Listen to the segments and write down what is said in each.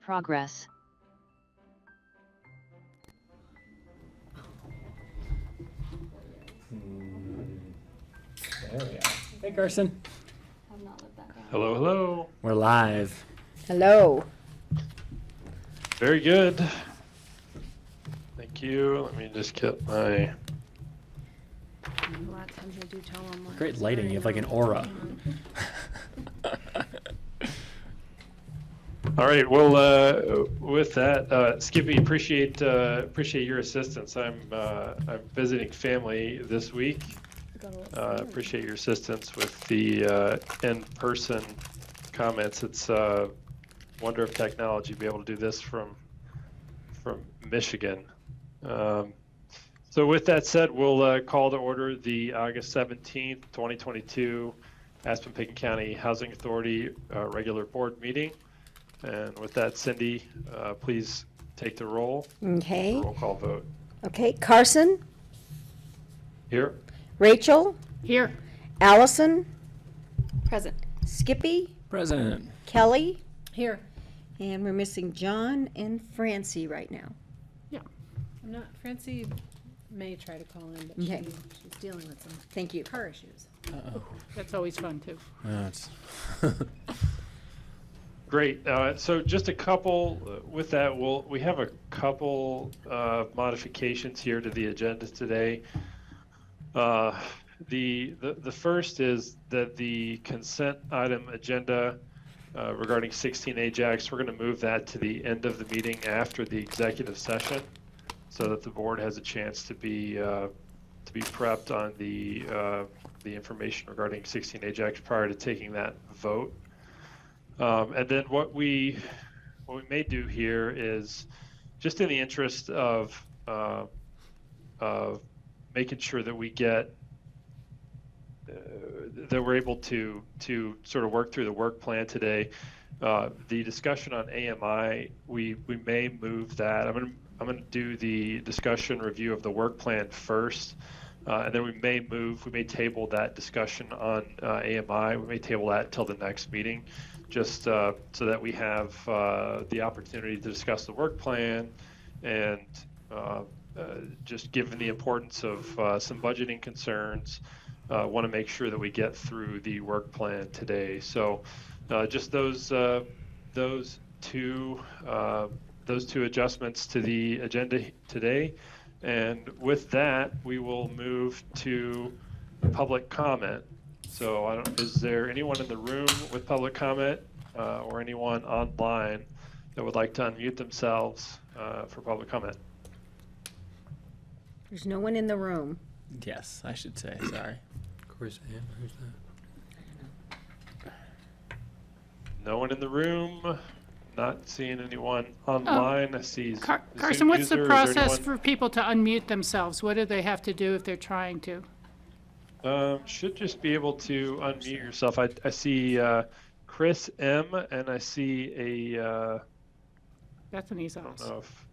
progress. There we are. Hey, Carson. Hello, hello. We're live. Hello. Very good. Thank you. Let me just get my... A lot of times I do tell them. Great lighting. You have like an aura. All right. Well, with that, Skippy, appreciate your assistance. I'm visiting family this week. Appreciate your assistance with the in-person comments. It's a wonder of technology to be able to do this from Michigan. So with that said, we'll call to order the August 17th, 2022 Aspen Pitkin County Housing Authority regular board meeting. And with that, Cindy, please take the roll. Okay. Roll call vote. Okay. Carson, Here. Rachel, Here. Allison, Present. Skippy, President. Kelly, Here. and we're missing John and Francie right now. I'm not, Francie may try to call in, but Okay. she's dealing with some Thank you. car issues. Uh-oh. That's always fun, too. It's Great. So just a couple with that. We have a couple modifications here to the agenda today. The first is that the consent item agenda regarding 16 Ajax, we're going to move that to the end of the meeting after the executive session, so that the board has a chance to be prepped on the information regarding 16 Ajax prior to taking that vote. And then what we may do here is, just in the interest of making sure that we get that we're able to sort of work through the work plan today. The discussion on AMI, we may move that. I'm going to do the discussion review of the work plan first, and then we may table that discussion on AMI. We may table that until the next meeting, just so that we have the opportunity to discuss the work plan, and just given the importance of some budgeting concerns, want to make sure that we get through the work plan today. So just those two adjustments to the agenda today. And with that, we will move to public comment. So is there anyone in the room with public comment or anyone online that would like to unmute themselves for public comment? There's no one in the room. yes, I should say. Sorry. Who's that? No one in the room. Not seeing anyone online. I see Carson, Zoom what's the user. Is there process anyone? for people to unmute themselves? What do they have to do if they're trying to? Should just be able to unmute yourself. I see Chris M, and I see a Bethany's I don't on. know if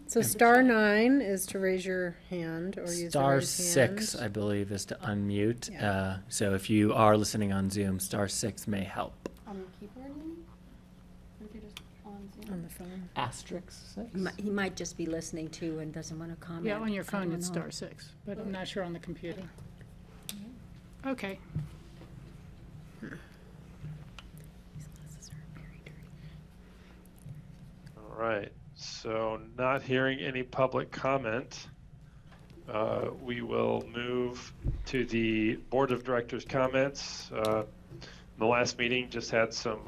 So *9 is to raise your hand or use the raise hand. *6, I believe, is to unmute. So if you are listening on Zoom, *6 may help. On your keyboard, maybe? Or if you're just on Zoom? On the phone. *6. He might just be listening to and doesn't want to comment. Yeah, on your I phone don't it's know. *6, but I'm not sure on the computer. Okay. all right. So not hearing any public comment, we will move to the board of directors comments. The last meeting just had some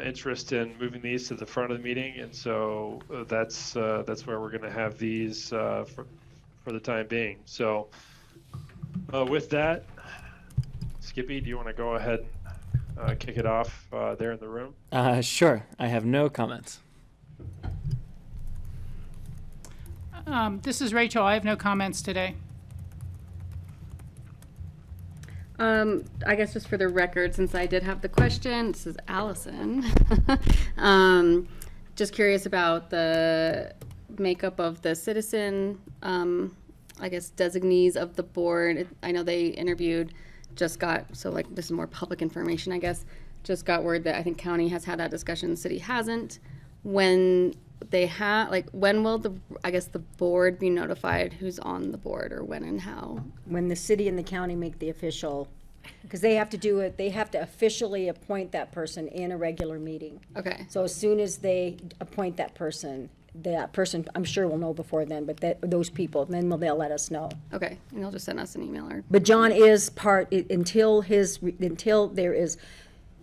interest in moving these to the front of the meeting, and so that's where we're going to have these for the time being. So with that, Skippy, do you want to go ahead and kick it off there in the room? Sure. I have no comments. This is Rachel. I have no comments today. I guess just for the record, since I did have the question, this is Allison. Just curious about the makeup of the citizen, I guess, designees of the board. I know they interviewed just got, so like this is more public information, I guess, just got word that I think county has had that discussion, city hasn't. When they have, like, when will the board be notified who's on the board, or when and how? When the city and the county make the official, because they have to do it, they have to officially appoint that person in a regular meeting. Okay, So as soon as they appoint that person, I'm sure will know before then, but those people, then they'll let us know. okay, and they'll just send us an email or, But John is until there is,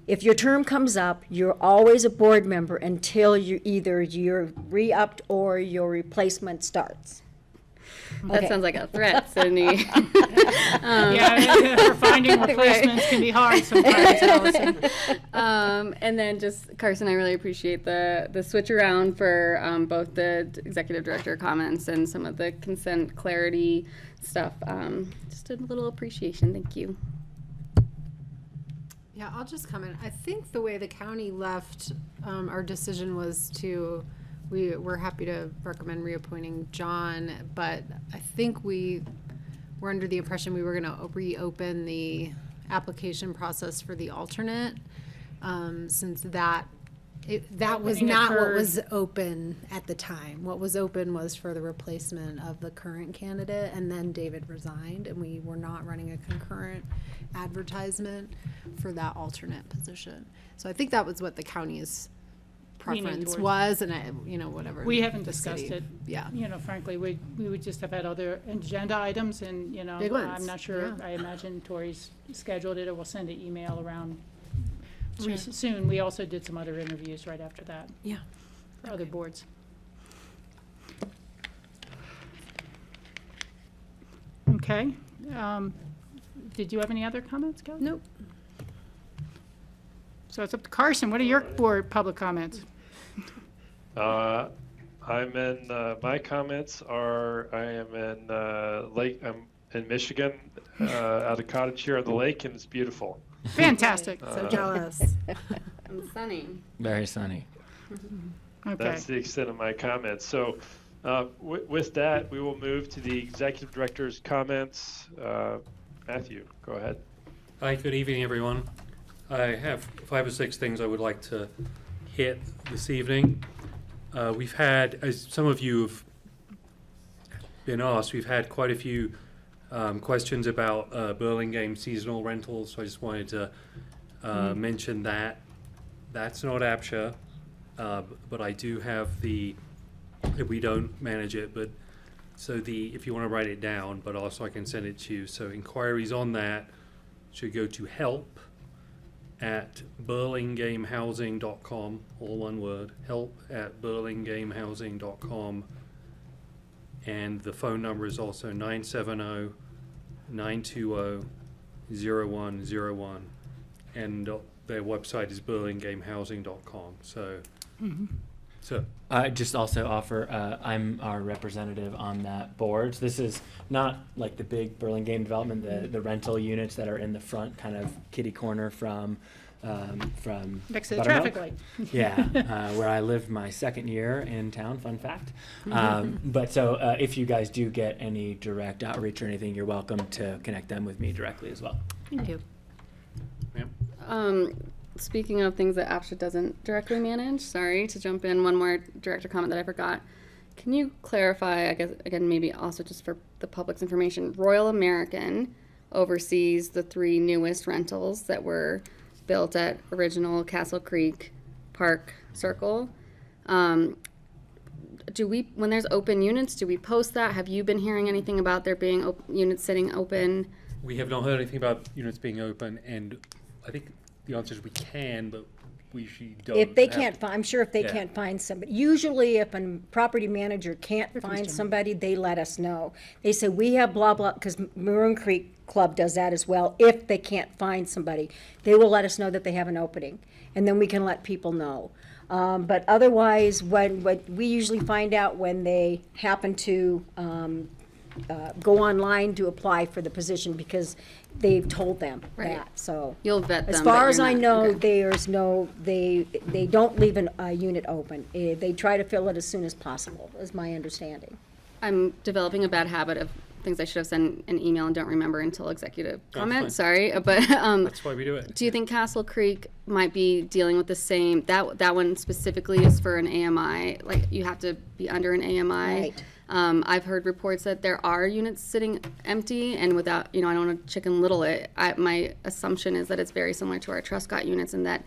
if your term comes up, you're always a board member until you're re-upped or your replacement starts. that Okay. sounds like a threat, Cindy. Yeah, for finding replacements can be hard sometimes, Allison. And then just, Carson, I really appreciate the switch around for both the executive director comments and some of the consent clarity stuff. Just a little appreciation, thank you. Yeah, I'll just comment. I think the way the county left our decision was we're happy to recommend reappointing John, but I think we were under the impression we were going to reopen the application process for the alternate, since that was Opening not what occurred. was open at the time. What was open was for the replacement of the current candidate, and then David resigned, and we were not running a concurrent advertisement for that alternate position. So I think that was what the county's Leaning preference towards. was, and whatever. We haven't the discussed city- it. Yeah. Frankly, we would just have had other agenda items and, Big ones, I'm not sure, yeah. I imagine Tori's scheduled it or will send an email around Sure. soon. We also did some other interviews right after that Yeah. for other boards. Okay. Did you have any other comments, Kelly? Nope. So it's up to Carson. What are your board public comments? I'm in, my comments are, I am in I'm in Michigan, at a cottage here on the lake, and it's beautiful. Fantastic. So jealous. And Sunny. Very sunny. Okay. That's the extent of my comments. So with that, we will move to the executive director's comments. Matthew, go ahead. Hi, good evening, everyone. I have 5 or 6 things I would like to hit this evening. We've had, as some of you have been asked, we've had quite a few questions about Burlingame seasonal rentals, so I just wanted to mention that. That's not APCHA, but I do have we don't manage it, but so if you want to write it down, but also I can send it to you. So inquiries on that should go to help@burlingamehousing.com, all one word, help@burlingamehousing.com. And the phone number is also 970-920-0101. And their website is burlingamehousing.com. So, so I just also offer, I'm our representative on that board. This is not like the big Burlingame development, the rental units that are in the front, kind of kitty corner from Next to the Buttermilk. traffic light. Yeah, where I lived my second year in town, fun fact. But so if you guys do get any direct outreach or anything, you're welcome to connect them with me directly as well. Thank you. Speaking of things that APCHA doesn't directly manage, sorry to jump in, one more director comment that I forgot. Can you clarify, I guess, again, maybe also just for the public's information, Royal American oversees the 3 newest rentals that were built at original Castle Creek Park Circle. When there's open units, do we post that? Have you been hearing anything about there being units sitting open? we have not heard anything about units being open, and I think the answer is we can, but we usually don't. If they have- can't I'm sure if they Yeah. can't find somebody, usually if a property manager can't find somebody, they let us know. They say, we have blah, blah, because Maroon Creek Club does that as well. If they can't find somebody, they will let us know that they have an opening, and then we can let people know. But otherwise, what we usually find out when they happen to go online to apply for the position, because they've told them Right. that, so. You'll vet them. As but far you're as I not- know, okay. they don't leave a unit open. They try to fill it as soon as possible, is my understanding. I'm developing a bad habit of things I should have sent an email and don't remember until executive fine. comment. Sorry, but That's why we do it. do you think Castle Creek might be dealing with the same? That one specifically is for an AMI. Like you have to be under an AMI. Right. I've heard reports that there are units sitting empty, and without, I don't want to Chicken Little it. My assumption is that it's very similar to our Truscott units, and that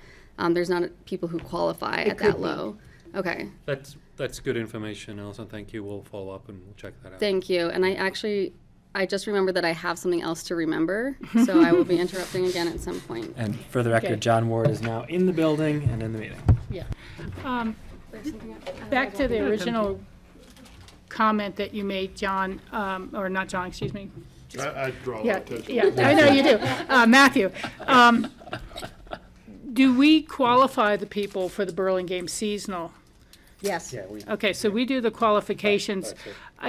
there's not people who qualify at that could be. low. Okay, That's good information, Alison. Thank you. We'll follow up and we'll check that out. thank you. And I just remembered that I have something else to remember, so I will be interrupting again at some point. And for the record, Okay. John Ward is now in the building and in the meeting. Yeah. Back to the original comment that you made, John, or not John, excuse me. I draw Yeah, attention. yeah, I know you do. Matthew, do we qualify the people for the Burlingame seasonal? Yes. Yeah, we, Okay, so we do the qualifications.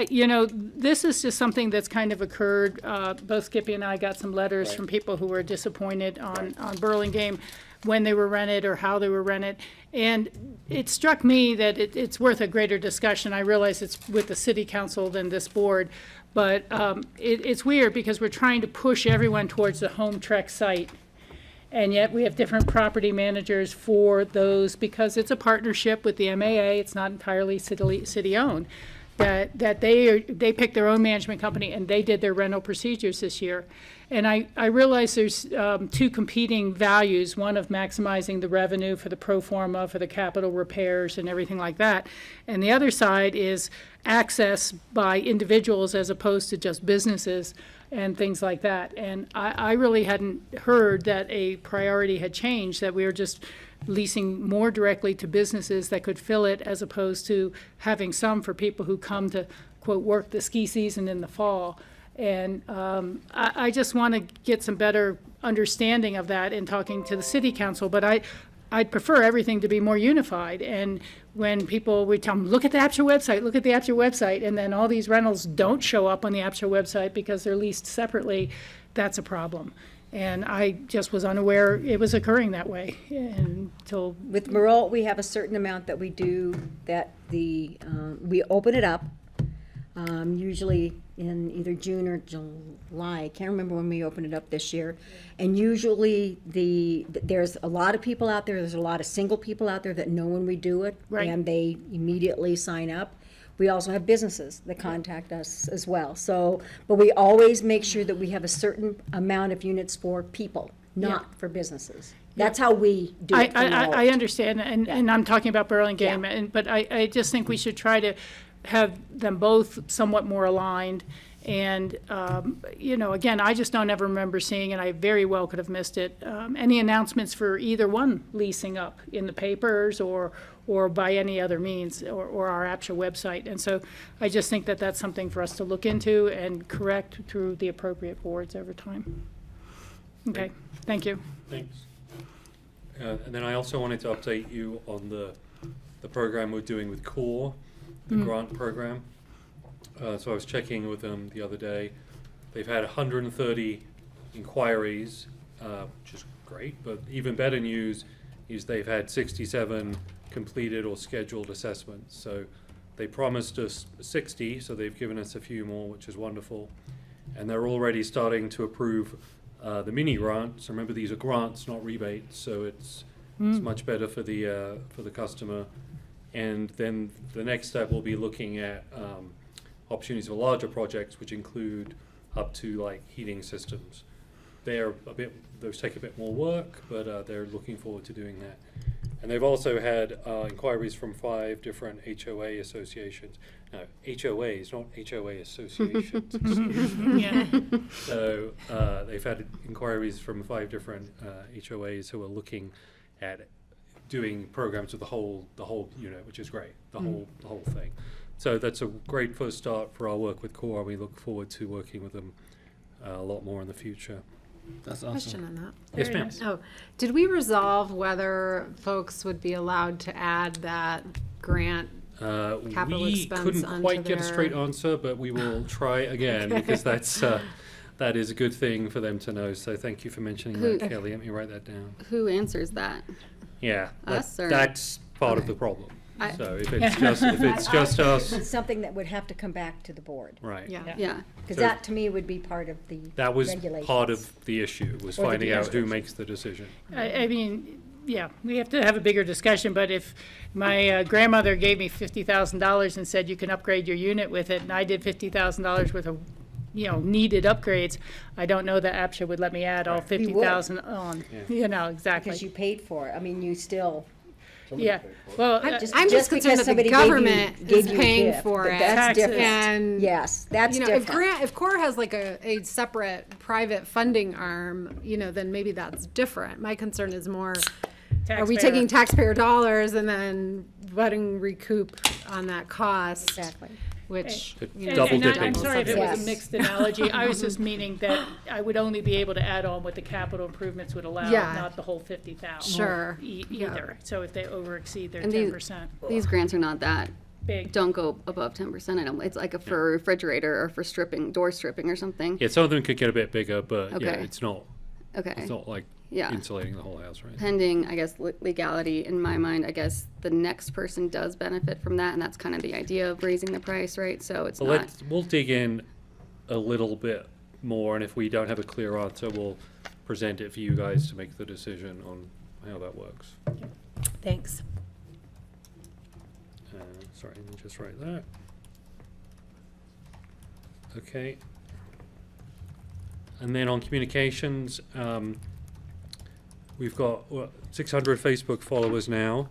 This is just something that's kind of occurred. Both Skippy and I got some letters from people who were disappointed on Burlingame when they were rented or how they were rented. And it struck me that it's worth a greater discussion. I realize it's with the city council than this board, but it's weird because we're trying to push everyone towards the home trek site. And yet we have different property managers for those because it's a partnership with the MAA. It's not entirely city-owned. That they picked their own management company and they did their rental procedures this year. And I realize there's two competing values, one of maximizing the revenue for the pro forma, for the capital repairs and everything like that. And the other side is access by individuals as opposed to just businesses and things like that. And I really hadn't heard that a priority had changed, that we were just leasing more directly to businesses that could fill it as opposed to having some for people who come to, quote, work the ski season in the fall. And I just want to get some better understanding of that in talking to the city council. But I'd prefer everything to be more unified. And when we tell them, look at the APCHA website, look at the APCHA website, and then all these rentals don't show up on the APCHA website because they're leased separately, that's a problem. And I just was unaware it was occurring that way until, With Merle, we have a certain amount that we do, that we open it up, usually in either June or July. I can't remember when we opened it up this year. And usually there's a lot of people out there, there's a lot of single people out there that know when we do it. Right. And they immediately sign up. We also have businesses that contact us as well. So, but we always make sure that we have a certain amount of units for people, not for businesses. That's how we do it. I understand, and I'm talking about Burlingame, Yeah. but I just think we should try to have them both somewhat more aligned. And, again, I just don't ever remember seeing, and I very well could have missed it, any announcements for either one leasing up in the papers or by any other means, or our APCHA website. And so I just think that that's something for us to look into and correct through the appropriate boards over time. Okay, thank you. thanks. And then I also wanted to update you on the program we're doing with CORE, the grant program. So I was checking with them the other day. They've had 130 inquiries, which is great, but even better news is they've had 67 completed or scheduled assessments. So they promised us 60, so they've given us a few more, which is wonderful. And they're already starting to approve the mini grants. Remember, these are grants, not rebates, so it's much better for the customer. And then the next step will be looking at opportunities for larger projects, which include up to like heating systems. Those take a bit more work, but they're looking forward to doing that. And they've also had inquiries from 5 different HOA associations. Now, HOAs, not HOA associations. Excuse me. Yeah. So they've had inquiries from 5 different HOAs who are looking at doing programs with the whole unit, which is great, the whole thing. So that's a great first start for our work with CORE. We look forward to working with them a lot more in the future. That's awesome. Question on that. Yes, ma'am. Oh, did we resolve whether folks would be allowed to add that grant? Capital We expense couldn't onto quite get a their- straight answer, but we will try again because that is a good thing for them to know. So thank you for mentioning Who- that, Kelly. Let me write that down. Who answers that? Yeah, Us or- that's part of Okay. the problem. So if it's just us, It's something that would have to come back to the board, right. Yeah. Yeah. because So- that, to me, would be part of the That was regulations. part of the issue, was Or the finding out who restrictions. makes the decision. I mean, yeah, we have to have a bigger discussion, but if my grandmother gave me $50,000 and said you can upgrade your unit with it, and I did $50,000 worth of, needed upgrades, I don't know that APCHA would let me add all 50,000 on, exactly. Because you paid for it. I mean, you still, Yeah, well, I'm just just because concerned that the somebody government gave is you a paying gift, for but it. that's Taxes. different. And, Yes, that's if different. if CORE has like a separate private funding arm, then maybe that's different. My concern is more, are we taxpayer. taking taxpayer dollars and then letting recoup on that cost? Exactly. Which, And- Double and I- dipping. I'm sorry if it was Yes. a mixed analogy. I was just meaning that I would only be able to add on what the capital improvements would allow, Yeah. not the whole 50,000. Sure. Either. So if they over exceed their And 10%. These grants are not that, Big. don't go above 10%. I don't, it's like for a refrigerator or for door stripping or something. Yeah, some of them could get a bit bigger, but yeah, Okay. it's not Okay. like Yeah. insulating the whole house, right? Pending, I guess, legality, in my mind, I guess the next person does benefit from that, and that's kind of the idea of raising the price, right? So it's Well, not, we'll dig in a little bit more, and if we don't have a clear answer, we'll present it for you guys to make the decision on how that works. Thanks. Sorry, let me just write that. Okay. And then on communications, we've got 600 Facebook followers now,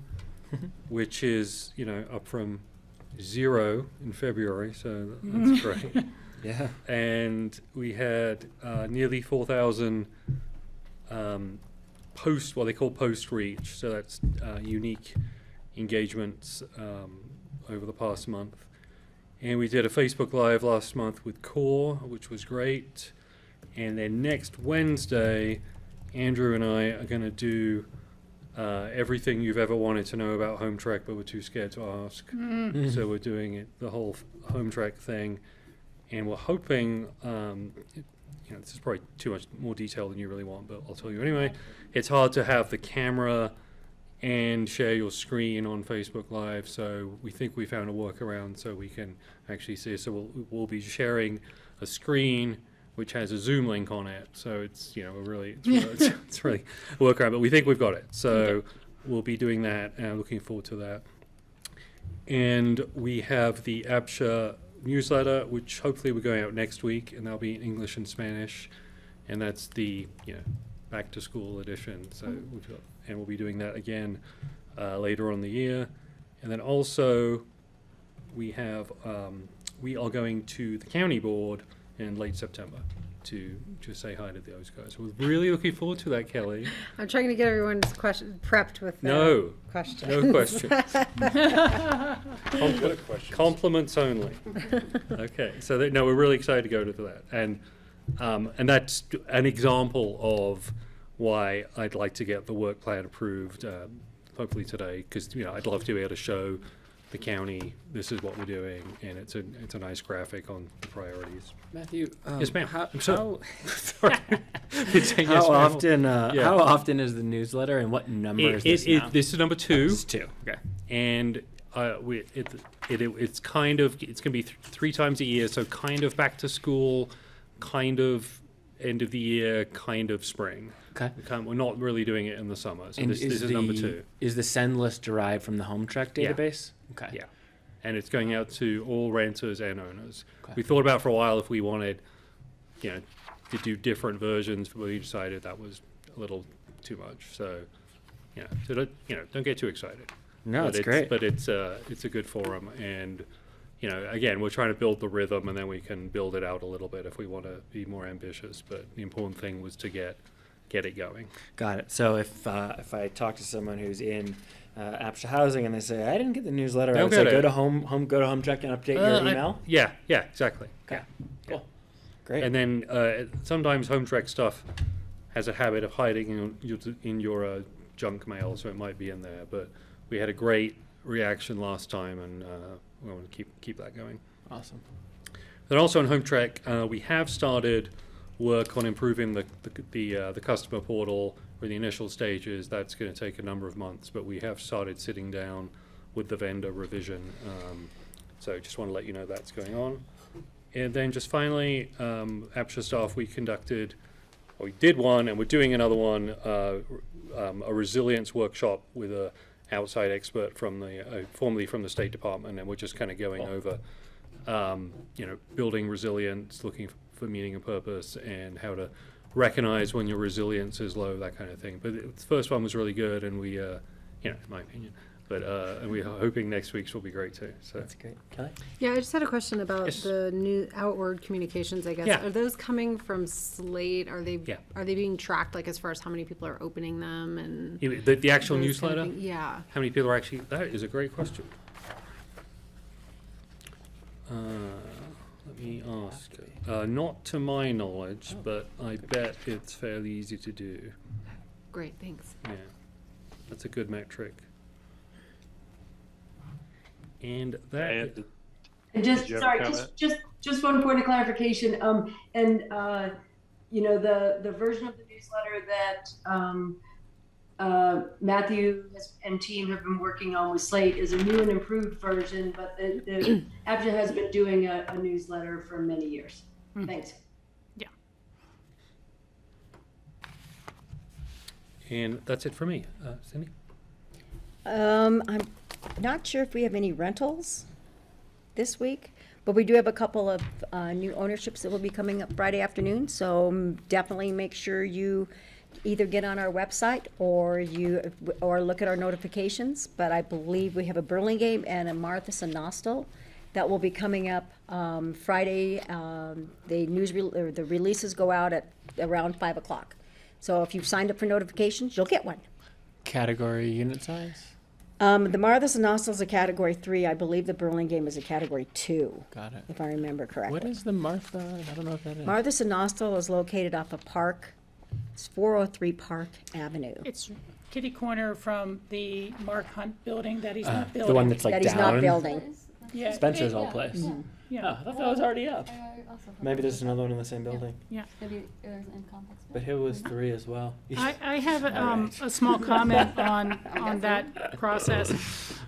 which is, up from 0 in February, so that's great. Yeah. And we had nearly 4,000 what they call post reach, so that's unique engagements over the past month. And we did a Facebook Live last month with Core, which was great. And then next Wednesday, Andrew and I are going to do everything you've ever wanted to know about Home Track, but we're too scared to ask. So we're doing it, the whole Home Track thing. And we're hoping, this is probably too much more detail than you really want, but I'll tell you anyway. It's hard to have the camera and share your screen on Facebook Live, so we think we found a workaround so we can actually see. So we'll be sharing a screen which has a Zoom link on it. So it's it's really a workaround, but we think we've got it. So we'll be doing that, and looking forward to that. And we have the APCHA newsletter, which hopefully we're going out next week, and that'll be in English and Spanish, and that's the back to school edition. So we'll be doing that again later on in the year. And then also we are going to the county board in late September to say hi to those guys. We're really looking forward to that, Kelly. I'm trying to get everyone's question prepped with No questions. No questions. Compliments only. Okay, so we're really excited to go to that, and that's an example of why I'd like to get the work plan approved, hopefully today, because I'd love to be able to show the county this is what we're doing, and it's a nice graphic on the priorities. Matthew. Yes, ma'am. How, Sorry. It's a yes, ma'am. how often is the newsletter, and what number is this now? This is number 2. This is 2. Okay. And it's kind of, it's going to be 3 times a year, so kind of back to school, kind of end of the year, kind of spring. Okay. We're not really doing it in the summer, so And this is number 2. Is the send list derived from the Home Track Yeah. database? Okay. Yeah, and it's going out to all renters and owners. Okay. We thought about for a while if we wanted, to do different versions, but we decided that was a little too much. So, don't get too excited. No, But it's great. But it's a good forum, and again, we're trying to build the rhythm, and then we can build it out a little bit if we want to be more ambitious. But the important thing was to get it going. Got it. So if I talk to someone who's in APCHA housing and they say I didn't get the newsletter, I They'll would say get go it. to home track and update your email. Yeah, exactly. Okay. Yeah. Cool. Great. And then sometimes Home Track stuff has a habit of hiding in your junk mail, so it might be in there. But we had a great reaction last time, and we want to keep that going. Awesome. Then also on Home Track, we have started work on improving the customer portal for the initial stages. That's going to take a number of months, but we have started sitting down with the vendor revision. So just want to let you know that's going on. And then just finally, APCHA staff, we did one, and we're doing another one, a resilience workshop with a outside expert from formerly from the State Department, and we're just kind of going over, building resilience, looking for meaning and purpose, and how to recognize when your resilience is low, that kind of thing. But the first one was really good, and we, in my opinion, but and we're hoping next week's will be great too. So That's great. Kelly? Yeah, I just had a question about Yes. the new outward communications, I guess. Yeah. Are those coming from Slate? Are they Yeah. are they being tracked, like, as far as how many people are opening them and the actual those kind of newsletter. thing? Yeah. How many people are actually? That is a great question. Let me ask. Not to my knowledge, but I bet it's fairly easy to do. Great, thanks. Yeah, that's a good metric. And that. And And just, Did you have a sorry, comment? just one point of clarification, the version of the newsletter that, Matthew and team have been working on with Slate is a new and improved version, but the APCHA has been doing a newsletter for many years. Thanks. And that's it for me. Cindy? I'm not sure if we have any rentals this week, but we do have a couple of new ownerships that will be coming up Friday afternoon, so definitely make sure you either get on our website or look at our notifications. But I believe we have a Burlingame and a Martha's and Nostell that will be coming up Friday. The releases go out at around 5 o'clock. So if you've signed up for notifications, you'll get one. Category unit size? The Martha's and Nostell's a category 3. I believe the Burlingame is a category 2, Got it. if I remember correctly. What is the Martha? I don't know if that is. Martha's and Nostell is located off of Park. It's 403 Park Avenue. It's kitty corner from the Mark Hunt building that he's not building. The one that's like That he's down. not building. Yeah, Spencer's it- old place. Mm-hmm. Yeah, Oh, I thought that was already up. Also Maybe there's another one in the same building. maybe there's in complex. But it was 3 as well. I have Alright. a small comment on that process.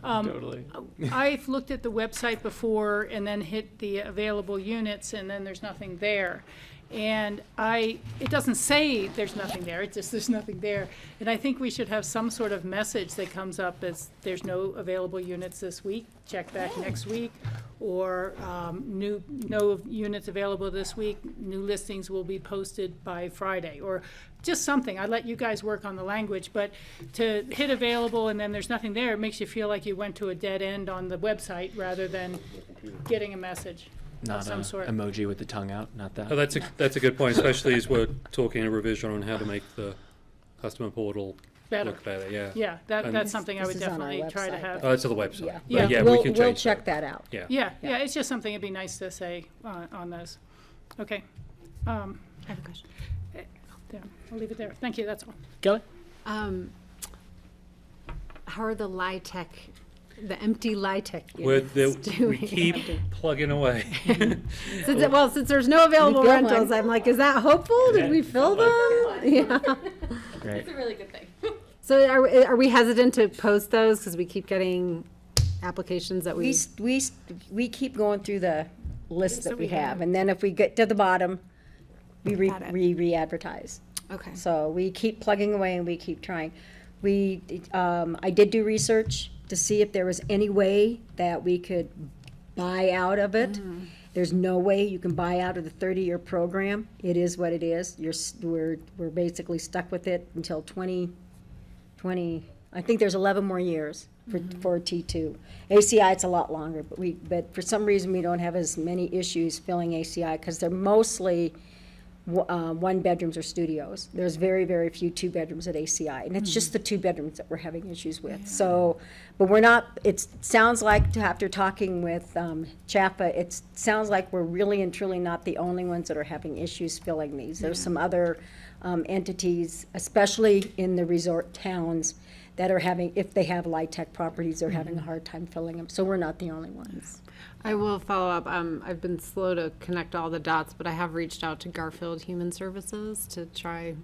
Totally. I've looked at the website before and then hit the available units, and then there's nothing there. And it doesn't say there's nothing there, it just, there's nothing there. And I think we should have some sort of message that comes up as there's no available units this week, check back next week, or no units available this week, new listings will be posted by Friday, or just something. I let you guys work on the language, but to hit available and then there's nothing there, it makes you feel like you went to a dead end on the website rather than getting a message. Not some a sort. emoji with the tongue out, not that. Oh, that's a good point, especially as we're talking a revision on how to make the customer portal Better. look better. Yeah. Yeah, And- that's something I This would is on our definitely try to website, have. Oh, it's on the website. Yeah. But yeah, We'll- we can change We'll check that out. Yeah. Yeah, it's just something it'd be nice to say on those. Okay. I have a question. There, I'll leave it there. Thank you, that's all. Kelly? How are the the empty LIHTC We're units we doing? keep plugging away. Since there's no available built rentals, one. I'm like, is that hopeful? Did we fill them? Yeah. Great. It's a really good thing. So are we hesitant to post those because we keep getting applications that We keep going through the list that we have, and then if we get to the bottom, we Got it. re-advertise. Okay. So we keep plugging away and we keep trying. I did do research to see if there was any way that we could buy out of it. There's no way you can buy out of the 30-year program. It is what it is. We're basically stuck with it until 2020. I think there's 11 more years for T2. ACI, it's a lot longer, but for some reason, we don't have as many issues filling ACI because they're mostly one bedrooms or studios. There's very, very few 2 bedrooms at ACI, and it's just the 2 bedrooms that we're having issues with. So, but we're not, it sounds like, after talking with CHAPA, it sounds like we're really and truly not the only ones that are having issues filling these. There's some other entities, especially in the resort towns, that are having, if they have LIHTC properties, they're having a hard time filling them. So we're not the only ones. I will follow up. I've been slow to connect all the dots, but I have reached out to Garfield Human Services to try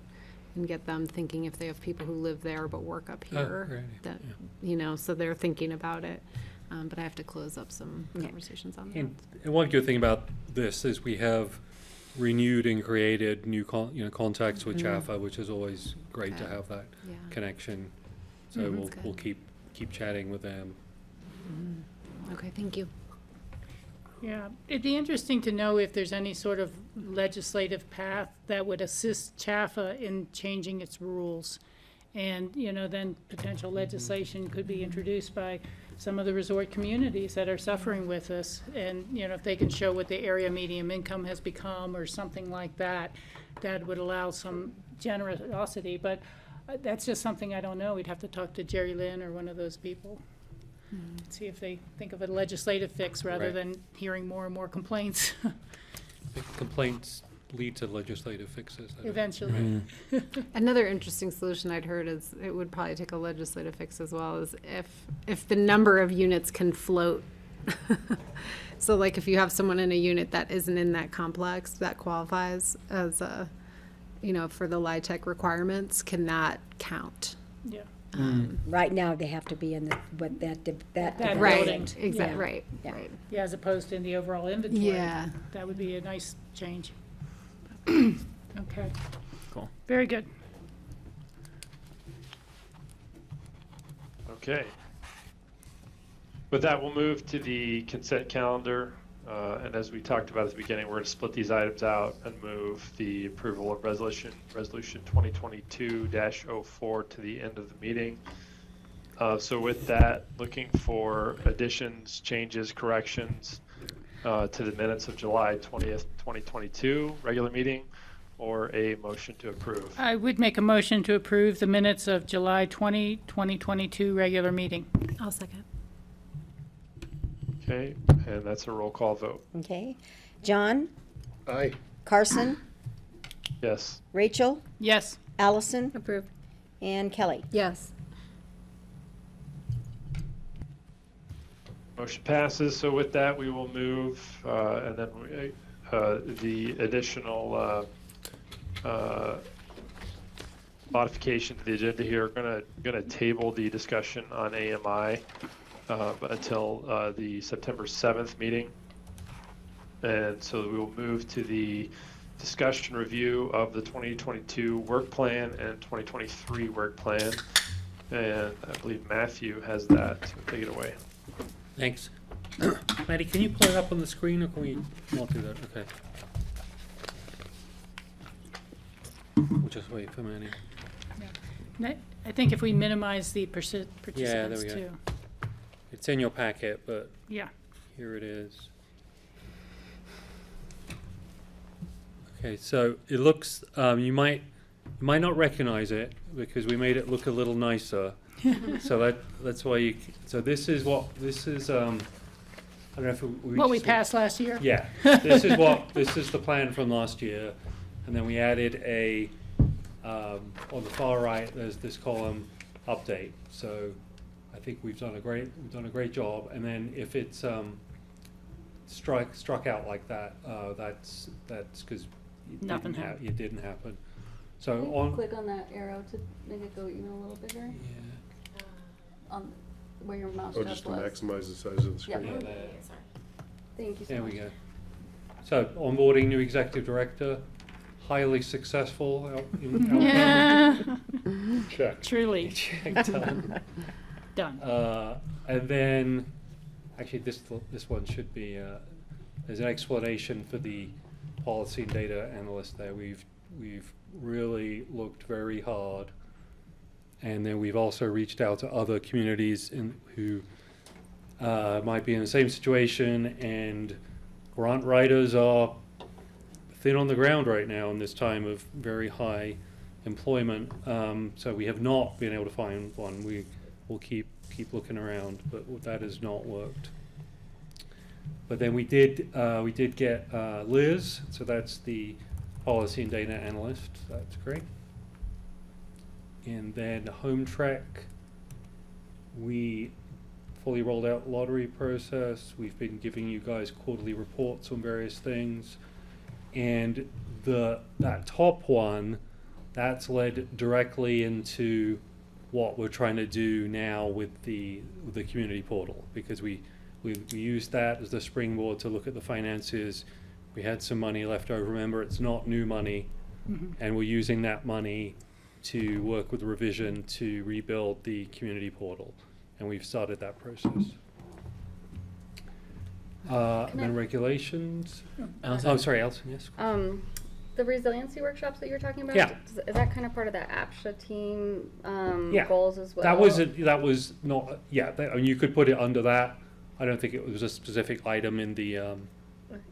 and get them thinking if they have people who live there but work up Oh, here, great idea, that, yeah. you know, so they're thinking about it. But I have to close up some conversations on that. And one good thing about this is we have renewed and created new contacts with Chafa, which is always great to Okay. have that Yeah. connection. So That's we'll good. keep chatting with them. Okay, thank you. Yeah, it'd be interesting to know if there's any sort of legislative path that would assist CHAFA in changing its rules. And, you know, then potential legislation could be introduced by some of the resort communities that are suffering with this. And, you know, if they can show what the area medium income has become or something like that, that would allow some generosity. But that's just something I don't know. We'd have to talk to Jerry Lynn or one of those people. See if they think of a legislative fix rather Right. than hearing more and more complaints Complaints lead to legislative fixes. I think. eventually. Another interesting solution I'd heard is, it would probably take a legislative fix as well, is if the number of units can float. So like if you have someone in a unit that isn't in that complex that qualifies as a, you know, for the LIHTC requirements, can that count? Yeah. Right now, they have to be in the, what that That building. building. Exactly, Yeah. right, Yeah. right. Yeah, as opposed to in the overall inventory. Yeah. That would be a nice change. Okay. Cool. Very good. Okay. With that, we'll move to the consent calendar. And as we talked about at the beginning, we're going to split these items out and move the approval of resolution 2022-04 to the end of the meeting. So with that, looking for additions, changes, corrections to the minutes of July 20th, 2022 regular meeting, or a motion to approve. I would make a motion to approve the minutes of July 20, 2022 regular meeting. I'll second. Okay, and that's a roll call vote. Okay. John, Aye. Carson, Yes. Rachel, Yes. Allison, Approved. and Kelly. Yes. Motion passes. So with that, we will move, and then the additional modification to the agenda here. Gonna table the discussion on AMI until the September 7th meeting. And so we will move to the discussion review of the 2022 work plan and 2023 work plan. And I believe Matthew has that, so take it away. Thanks. Maddie, can you pull it up on the screen, or can we not do that? Okay. We'll just wait for Maddie. I think if we minimize the there participants we go. too. It's in your packet, but Yeah. here it is. Okay, so it looks, you might not recognize it because we made it look a little nicer. So that's why this is, I don't know if What we passed last year? Yeah, this is the plan from last year, and then we added on the far right, there's this column, update. So I think we've done a great job. And then if it's struck out like that, that's because Nothing happened. it didn't happen. Can So you on, click on that arrow to make it go even a little bigger? yeah, On where your mouse Oh, just just to was. maximize the size of the Yeah. screen. Thank you so there much. we go. So onboarding new executive director, highly successful. Yeah. Check. Truly. Check done. Done. And then, actually, this one should be, there's an explanation for the policy and data analyst there. We've really looked very hard. And then we've also reached out to other communities who might be in the same situation, and grant writers are thin on the ground right now in this time of very high employment. So we have not been able to find one. We will keep looking around, but that has not worked. But then we did get Liz, so that's the policy and data analyst. That's great. And then Home Trek, we fully rolled out lottery process. We've been giving you guys quarterly reports on various things. And that top one, That's led directly into what we're trying to do now with the community portal, because we used that as the springboard to look at the finances. We had some money left over. Remember, it's not new money, and we're using that money to work with revision to rebuild the community portal, and we've started that process. And then regulations. Allison? Oh, sorry, Alison. Yes. The resiliency workshops that you were talking about, Yeah. is that kind of part of that APCHA team Yeah. goals as well? That was not. Yeah, I mean, you could put it under that. I don't think it was a specific item in the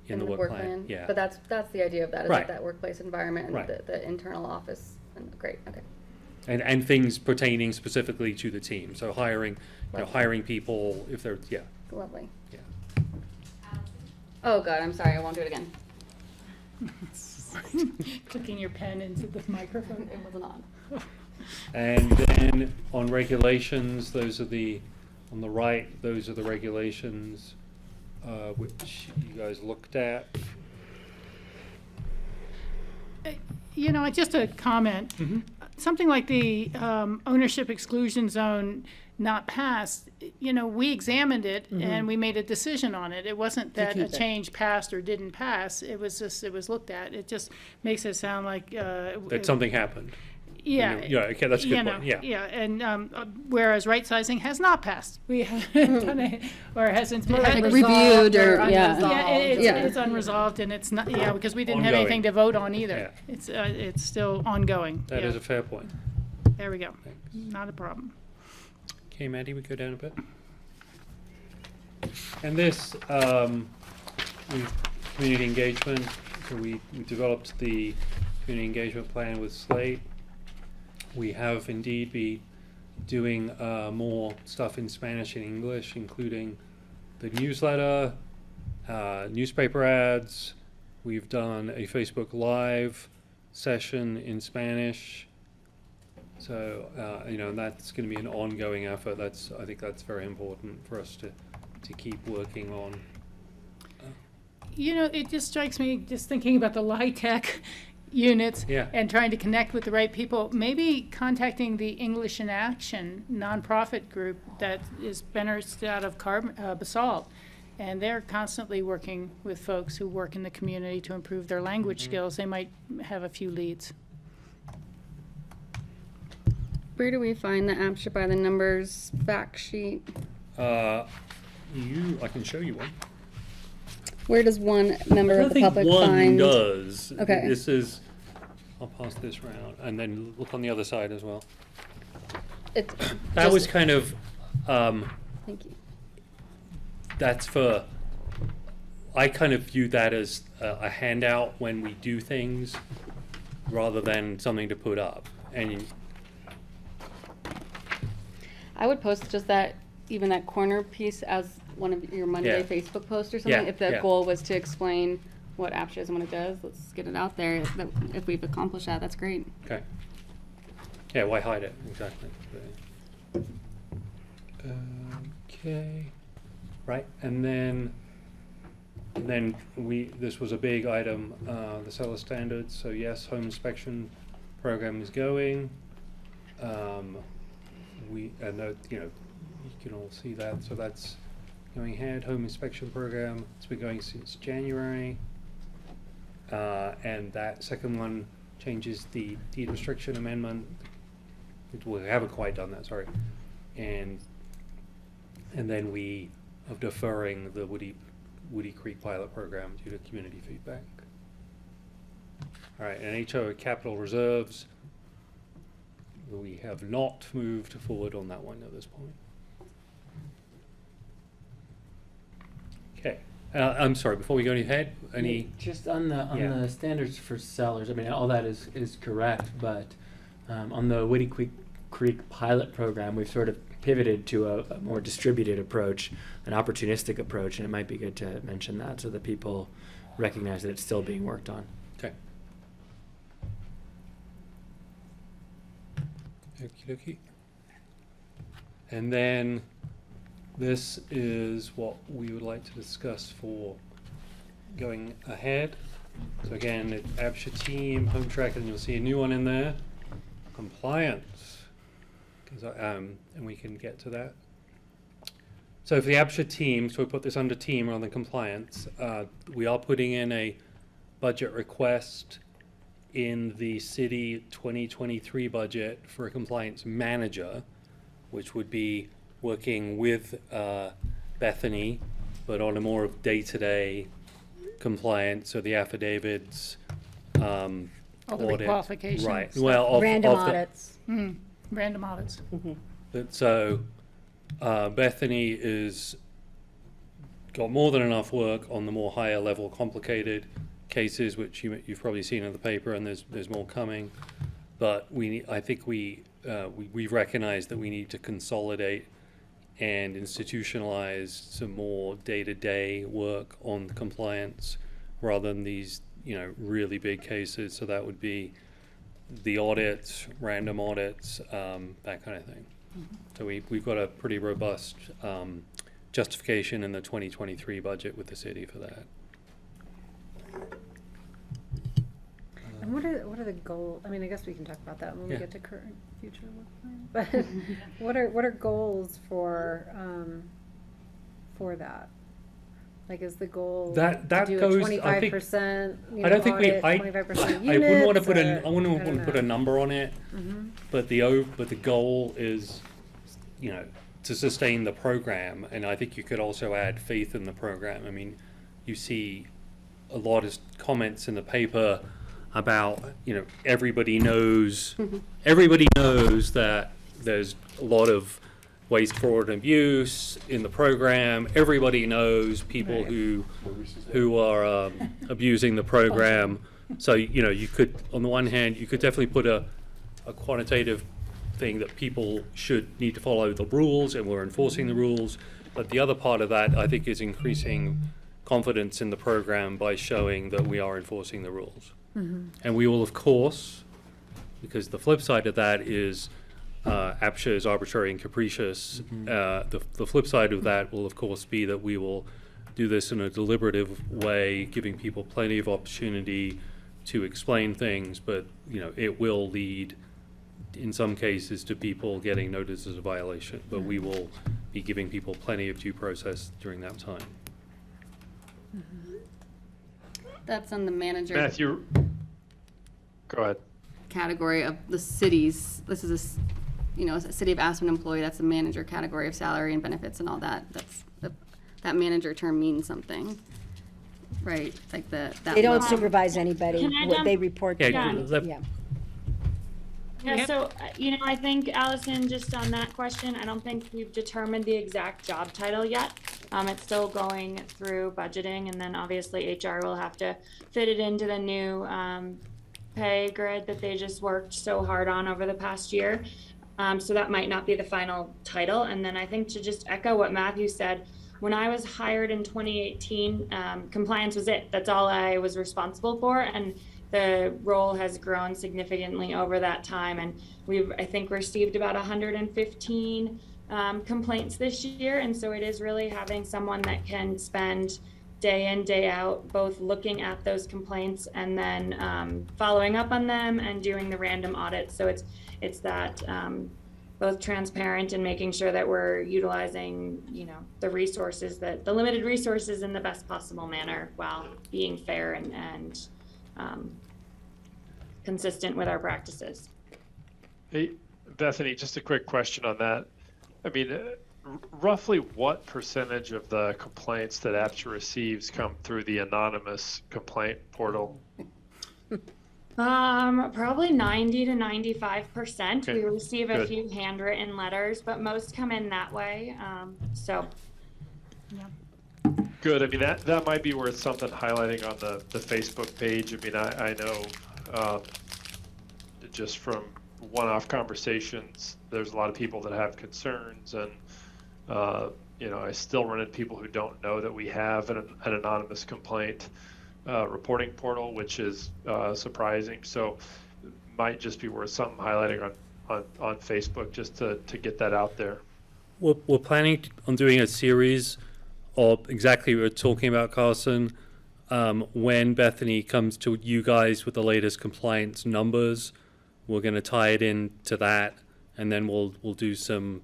work plan. Yeah. But that's the idea of that, is Right. that workplace environment and Right. the internal office. And great, okay. And things pertaining specifically to the team. So hiring, Lovely. hiring people if they're Lovely. Yeah. Oh God, I'm sorry, I won't do it again. Clicking your pen into the microphone. It wasn't on. And then on regulations, those are on the right, those are the regulations which you guys looked at. You know, just a comment. Something like the ownership exclusion zone not passed, you know, we examined it and we made a decision on it. It wasn't that a change passed or didn't pass. It was just, it was looked at. It just makes it sound like That something happened. yeah. Yeah, okay, that's a You good know, point. Yeah. Yeah, and whereas right sizing has not passed. We haven't done it, or hasn't. More like had- reviewed or, yeah. Yeah, Yeah. it's unresolved, and it's not, because we didn't have Ongoing. anything to vote on either. Yeah. It's still ongoing. That Yeah. is a fair point. There we go. Thanks. Not a problem. Okay, Maddie, we go down a bit. And this, community engagement, so we developed the community engagement plan with Slate. We have indeed been doing more stuff in Spanish and English, including the newsletter, newspaper ads. We've done a Facebook Live session in Spanish. So, and that's going to be an ongoing effort. I think that's very important for us to keep working on. You know, it just strikes me, just thinking about the LIHTC units Yeah. and trying to connect with the right people, maybe contacting the English in Action nonprofit group that is based out of Basalt. And they're constantly working with folks who work in the community to improve their language skills. They might have a few leads. Where do we find the APCHA by the numbers fact sheet? I can show you one. Where does one member I don't of the think public one find? does. Okay. This is, I'll pass this round, and then look on the other side as well. It's That just- was kind of, Thank you. that's I kind of view that as a handout when we do things, rather than something to put up. And I would post just even that corner piece as one of your Monday Yeah. Facebook posts or something. Yeah, If the yeah. goal was to explain what APCHA is and what it does, let's get it out there. If we've accomplished that, that's great. okay. Yeah, why hide it? Exactly. Okay. Right, and then this was a big item, the seller standards. So yes, home inspection program is going. You can all see that. So that's going ahead. Home inspection program. It's been going since January. And that second one changes the deed restriction amendment. We haven't quite done that, sorry. And then we are deferring the Woody Creek pilot program due to community feedback. All right, and HO capital reserves. We have not moved forward on that one at this point. Okay, I'm sorry, before we go ahead, any? Just on the standards for sellers, I mean, all that is correct, but on the Woody Creek pilot program, we've sort of pivoted to a more distributed approach, an opportunistic approach, and it might be good to mention that so that people recognize that it's still being worked on. Okay. Okie dokie. And then this is what we would like to discuss for going ahead. So again, APCHA team, home track, and you'll see a new one in there. compliance, and we can get to that. So for the APCHA team, so we put this under team rather than compliance, we are putting in a budget request in the city 2023 budget for a compliance manager, which would be working with Bethany, but on a more of day-to-day compliance, so the affidavits, All the audit. requalifications. Right, well, Random of the, audits. Random audits. but so Bethany is got more than enough work on the more higher level complicated cases, which you've probably seen in the paper, and there's more coming. But I think we recognize that we need to consolidate and institutionalize some more day-to-day work on compliance rather than these, really big cases. So that would be the audits, random audits, that kind of thing. So we've got a pretty robust justification in the 2023 budget with the city for that. And what are the goals? I mean, I guess we can talk about that when we Yeah. get to current future work plan. But what are goals for that? Like, is the goal That to do goes, a I think, 25%? I don't think we, audit, 25% I wouldn't want to units, put or- I wouldn't I want don't to put a know. number on it, but the goal is, to sustain the program, and I think you could also add faith in the program. I mean, you see a lot of comments in the paper about, everybody knows that there's a lot of waste, fraud, and abuse in the program. Everybody knows people who are abusing the program. So, you could, on the one hand, you could definitely put a quantitative thing that people need to follow the rules, and we're enforcing the rules. But the other part of that, I think, is increasing confidence in the program by showing that we are enforcing the rules. And we will, of course, because the flip side of that is APCHA is arbitrary and capricious. The flip side of that will, of course, be that we will do this in a deliberative way, giving people plenty of opportunity to explain things, but it will lead in some cases to people getting notices of violation, but we will be giving people plenty of due process during that time. That's on the manager Matthew, go ahead. category of the cities. This is a city of Aspen employee. That's the manager category of salary and benefits and all that. That manager term means something, right? Like that. They don't level. supervise anybody, Can I what jump- they report to. Yeah, let- Yeah. Yeah, Yep. so, I think, Allison, just on that question, I don't think we've determined the exact job title yet. It's still going through budgeting, and then obviously HR will have to fit it into the new pay grid that they just worked so hard on over the past year. So that might not be the final title. And then I think, to just echo what Matthew said, when I was hired in 2018, compliance was it. That's all I was responsible for. And the role has grown significantly over that time, and we've, I think, received about 115 complaints this year. And so it is really having someone that can spend day in, day out, both looking at those complaints and then following up on them and doing the random audits. So it's that both transparent and making sure that we're utilizing, the resources, the limited resources, in the best possible manner, while being fair and consistent with our practices. Hey, Bethany, just a quick question on that. I mean, roughly what percentage of the complaints that APCHA receives come through the anonymous complaint portal? Probably 90 to 95%. Okay, We receive a good. few handwritten letters, but most come in that way. So Good. I mean, that might be worth something highlighting on the Facebook page. I mean, I know just from one-off conversations, there's a lot of people that have concerns, and I still run into people who don't know that we have an anonymous complaint reporting portal, which is surprising. So it might just be worth something highlighting on Facebook, just to get that out there. We're planning on doing a series of exactly what we're talking about, Carson. When Bethany comes to you guys with the latest compliance numbers, we're going to tie it into that, and then we'll do some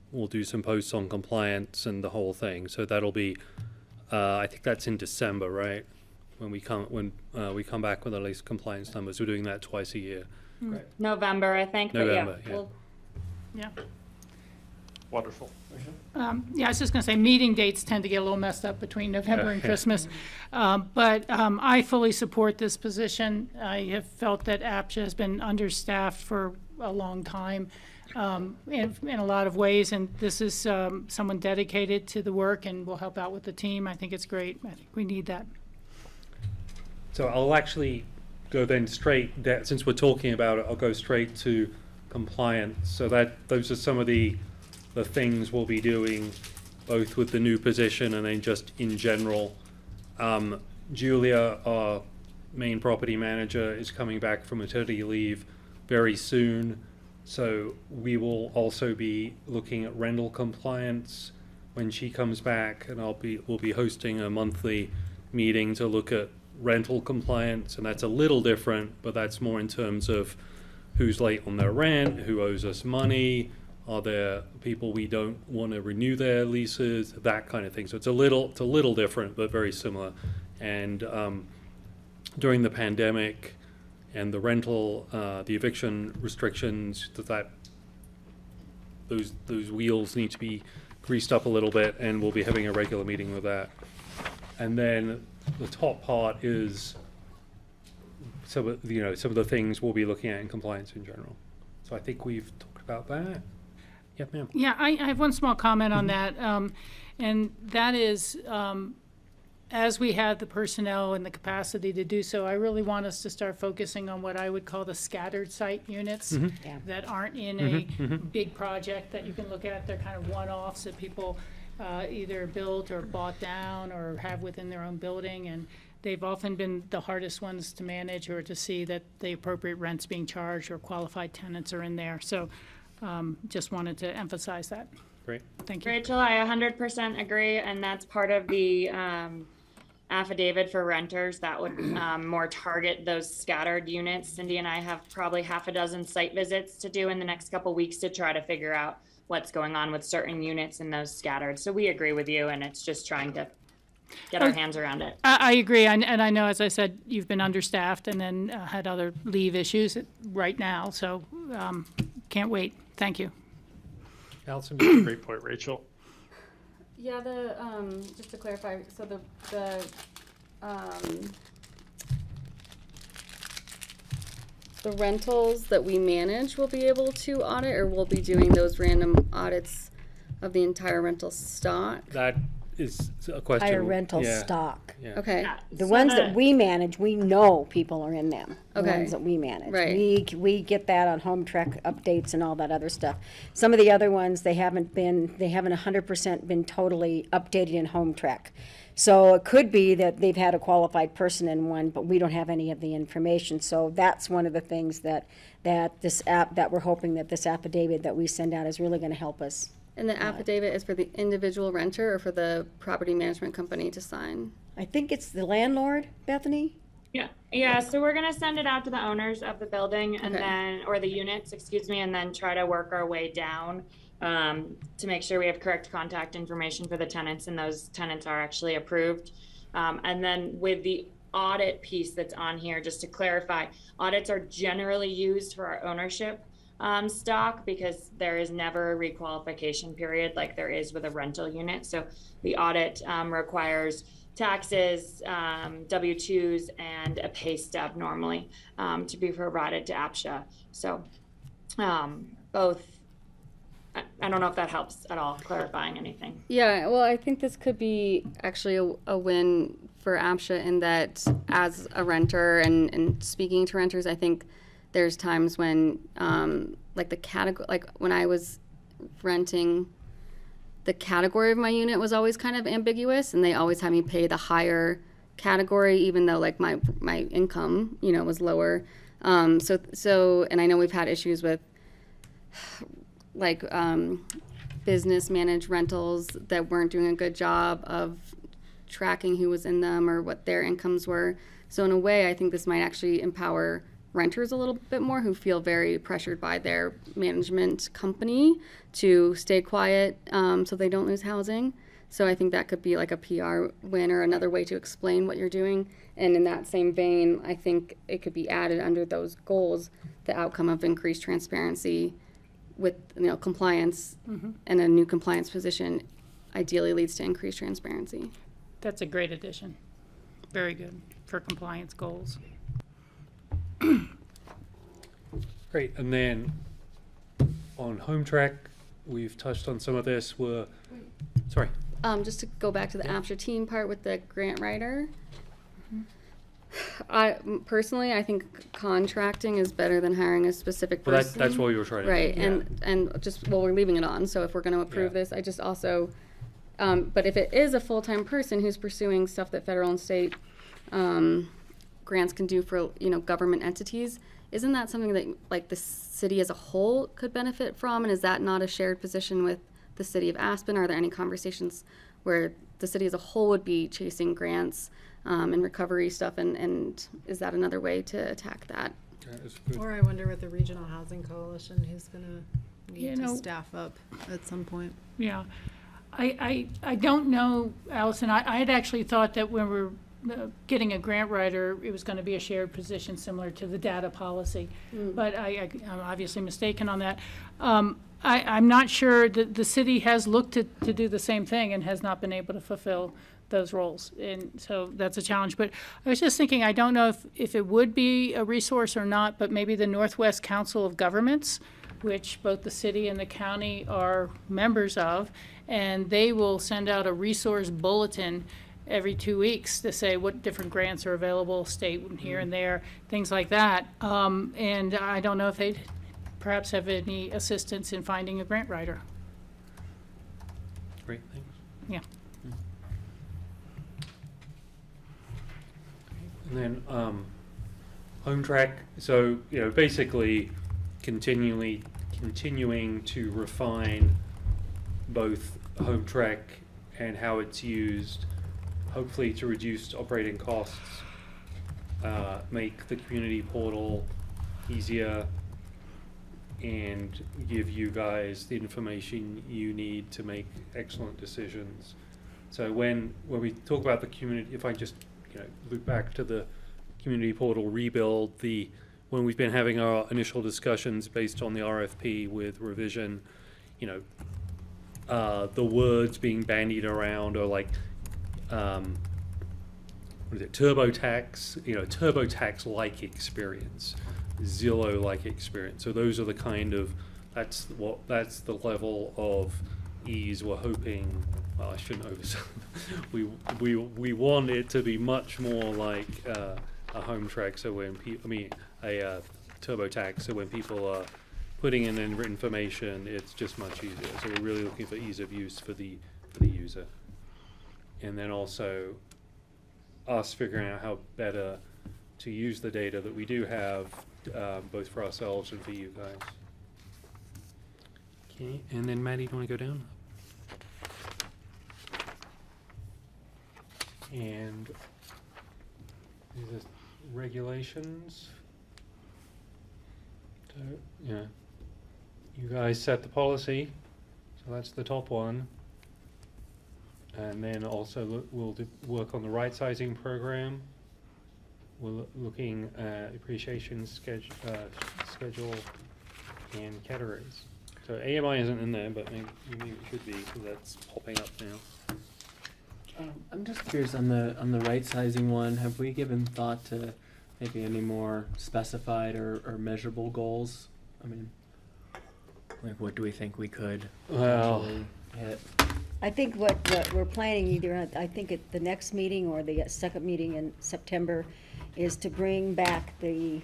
posts on compliance and the whole thing. So that'll be, I think that's in December, right? When we come back with the latest compliance numbers. We're doing that twice a year. November, I think. November, but yeah. Yeah. Wonderful. Yeah, I was just going to say, meeting dates tend to get a little messed up between November and Christmas. But I fully support this position. I have felt that APCHA has been understaffed for a long time in a lot of ways, and this is someone dedicated to the work and will help out with the team. I think it's great. I think we need that. So I'll actually go then straight, since we're talking about it, I'll go straight to compliance. So those are some of the things we'll be doing, both with the new position and then just in general. Julia, our main property manager, is coming back from maternity leave very soon. So we will also be looking at rental compliance when she comes back, and we'll be hosting a monthly meeting to look at rental compliance, and that's a little different, but that's more in terms of who's late on their rent, who owes us money, are there people we don't want to renew their leases, that kind of thing. So it's a little different, but very similar. And during the pandemic and the rental, the eviction restrictions, those wheels need to be greased up a little bit, and we'll be having a regular meeting with that. And then the top part is some of the things we'll be looking at in compliance in general. So I think we've talked about that. Yep, ma'am. Yeah, I have one small comment on that, and that is, as we have the personnel and the capacity to do so, I really want us to start focusing on what I would call the scattered site units that aren't in a big project that you can look at. They're kind of one-offs that people either built or bought down or have within their own building, and they've often been the hardest ones to manage or to see that the appropriate rent's being charged or qualified tenants are in there. So just wanted to emphasize that. Great. Thank you. Rachel, I 100% agree, and that's part of the affidavit for renters that would more target those scattered units. Cindy and I have probably half a dozen site visits to do in the next couple weeks to try to figure out what's going on with certain units in those scattered. So we agree with you, and it's just trying to get our hands around it. I agree, and I know, as I said, you've been understaffed and then had other leave issues right now, so can't wait. Thank you. Allison, you have a great point, Rachel. Yeah, just to clarify, so the rentals that we manage will be able to audit, or we'll be doing those random audits of the entire rental stock? That is a question. Entire rental yeah. stock. Yeah. Okay. The ones that we manage, we know people are in them. The Okay. ones that we manage. Right. We get that on home track updates and all that other stuff. Some of the other ones, they haven't 100% been totally updated in home track. So it could be that they've had a qualified person in one, but we don't have any of the information. So that's one of the things that we're hoping that this affidavit that we send out is really going to help us. And the affidavit is for the individual renter or for the property management company to sign? I think it's the landlord, Bethany? Yeah, so we're gonna send it out to the owners of the building and Okay. then, or the units, excuse me, and then try to work our way down to make sure we have correct contact information for the tenants and those tenants are actually approved. And then with the audit piece that's on here, just to clarify, audits are generally used for our ownership stock because there is never a requalification period like there is with a rental unit. So the audit requires taxes, W-2s, and a pay stub normally to be provided to APCHA. So both, I don't know if that helps at all, clarifying anything. Yeah, well, I think this could be actually a win for APCHA in that as a renter and speaking to renters, I think there's times when like the category, like when I was renting, the category of my unit was always kind of ambiguous, and they always had me pay the higher category, even though like my income, was lower. So, and I know we've had issues with like business managed rentals that weren't doing a good job of tracking who was in them or what their incomes were. So in a way, I think this might actually empower renters a little bit more who feel very pressured by their management company to stay quiet so they don't lose housing. So I think that could be like a PR win or another way to explain what you're doing. And in that same vein, I think it could be added under those goals, the outcome of increased transparency with compliance and a new compliance position ideally leads to increased transparency. That's a great addition. Very good for compliance goals. Great, and then on home track, we've touched on some of this. Sorry. Just to go back to the APCHA team part with the grant writer. Personally, I think contracting is better than hiring a specific Well, person. that's what we were trying to Right, do. and just, we're leaving it on, so if we're gonna approve Yeah. this, I just also, but if it is a full-time person who's pursuing stuff that federal and state, grants can do for, government entities, isn't that something that, like, the city as a whole could benefit from, and is that not a shared position with the city of Aspen? Are there any conversations where the city as a whole would be chasing grants, and recovery stuff, and is that another way to attack that? Yeah, it's good. Or I wonder with the Regional Housing Coalition, who's gonna You need know- to staff up at some point. Yeah. I don't know, Allison, I had actually thought that when we're getting a grant writer, it was going to be a shared position similar to the data policy. But I'm obviously mistaken on that. I'm not sure that the city has looked to do the same thing and has not been able to fulfill those roles. And so that's a challenge. But I was just thinking, I don't know if it would be a resource or not, but maybe the Northwest Council of Governments, which both the city and the county are members of, and they will send out a resource bulletin every 2 weeks to say what different grants are available, state and here and there, things like that. And I don't know if they'd perhaps have any assistance in finding a grant writer. Great, thanks. Yeah. And then home track, so basically continuing to refine both home track and how it's used, hopefully to reduce operating costs, make the community portal easier, and give you guys the information you need to make excellent decisions. So when we talk about the community, if I just loop back to the community portal rebuild, when we've been having our initial discussions based on the RFP with revision, the words being bandied around are like, what is it, TurboTax, TurboTax-like experience, Zillow-like experience. So those are the that's the level of ease we're hoping. Well, I shouldn't oversell. We want it to be much more like a home track. So when a TurboTax. So when people are putting in information, it's just much easier. So we're really looking for ease of use for the user, and then also us figuring out how better to use the data that we do have, both for ourselves and for you guys. Okay, and then Maddie, do you want to go down? And these are regulations. So, you guys set the policy, so that's the top one. And then also we'll work on the right sizing program. We're looking at appreciation schedule and categories. So AMI isn't in there, but maybe it should be, because that's popping up now. I'm just curious on the right sizing one. Have we given thought to maybe any more specified or measurable goals? I mean, like, what do we think we could Well, actually hit? I think what we're planning either, I think at the next meeting or the second meeting in September, is to bring back the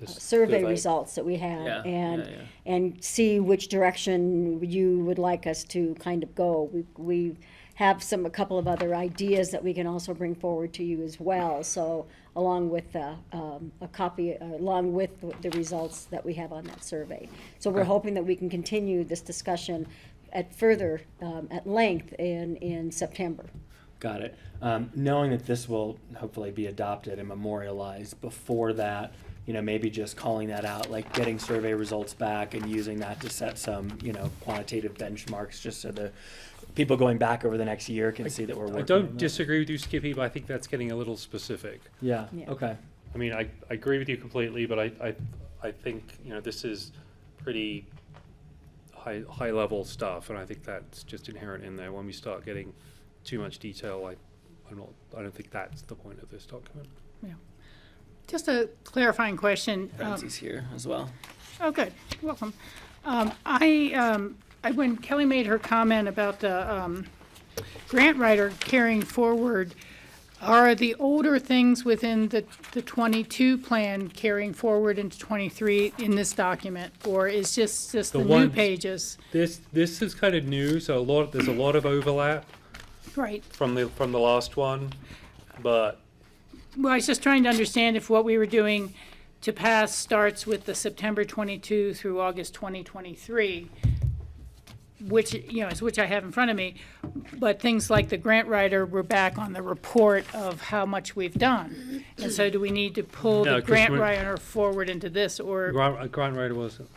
survey survey. results that we have, Yeah, and yeah, yeah. and see which direction you would like us to kind of go. We have a couple of other ideas that we can also bring forward to you as well. So along with a copy, along with the results that we have on that survey. So we're hoping that we can continue this discussion at length in September. Got it. Knowing that this will hopefully be adopted and memorialized, before that, maybe just calling that out, like getting survey results back and using that to set some, quantitative benchmarks, just so the people going back over the next year can see that we're working I on don't that. disagree with you, Skippy, but I think that's getting a little specific. Yeah, Yeah. okay. I mean, I agree with you completely, but I think, this is pretty high level stuff, and I think that's just inherent in there. When we start getting too much detail, I don't think that's the point of this document. Just a clarifying question. Francie's here as well. Oh, good. Welcome. When Kelly made her comment about the grant writer carrying forward, are the older things within the 22 plan carrying forward into 23 in this document, or is just the new ones- pages? This is kind of new, so there's a lot of overlap Right. from the last one, but Well, I was just trying to understand if what we were doing to pass starts with the September 22 through August 2023, which, is which I have in front of me. But things like the grant writer, we're back on the report of how much we've done. And so do we need to pull No, the 'cause grant we're- writer forward into this, or? grant writer wasn't.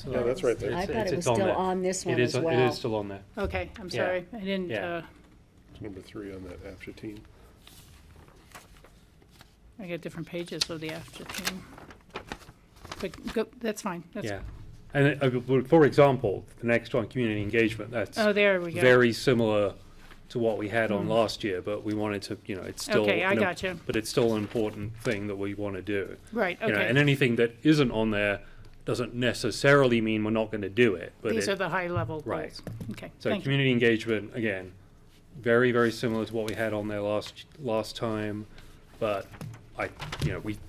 Yeah, that's right there. I thought it was on still there. on this one It is. as well. It is still on there. Okay, I'm Yeah. sorry. I didn't, Yeah. It's number 3 on that APCHA team. I got different pages of the after team. But go, that's fine. That's, Yeah. And for example, the next one, community engagement, that's Oh, there we go. very similar to what we had on last year, but we wanted to, it's still. Okay, I gotcha. But it's still an important thing that we want to do. Right, You know, okay. and anything that isn't on there doesn't necessarily mean we're not going to do it. But These are the high-level goals. Right. Okay, So thank you. community engagement, again, very, very similar to what we had on there last time, but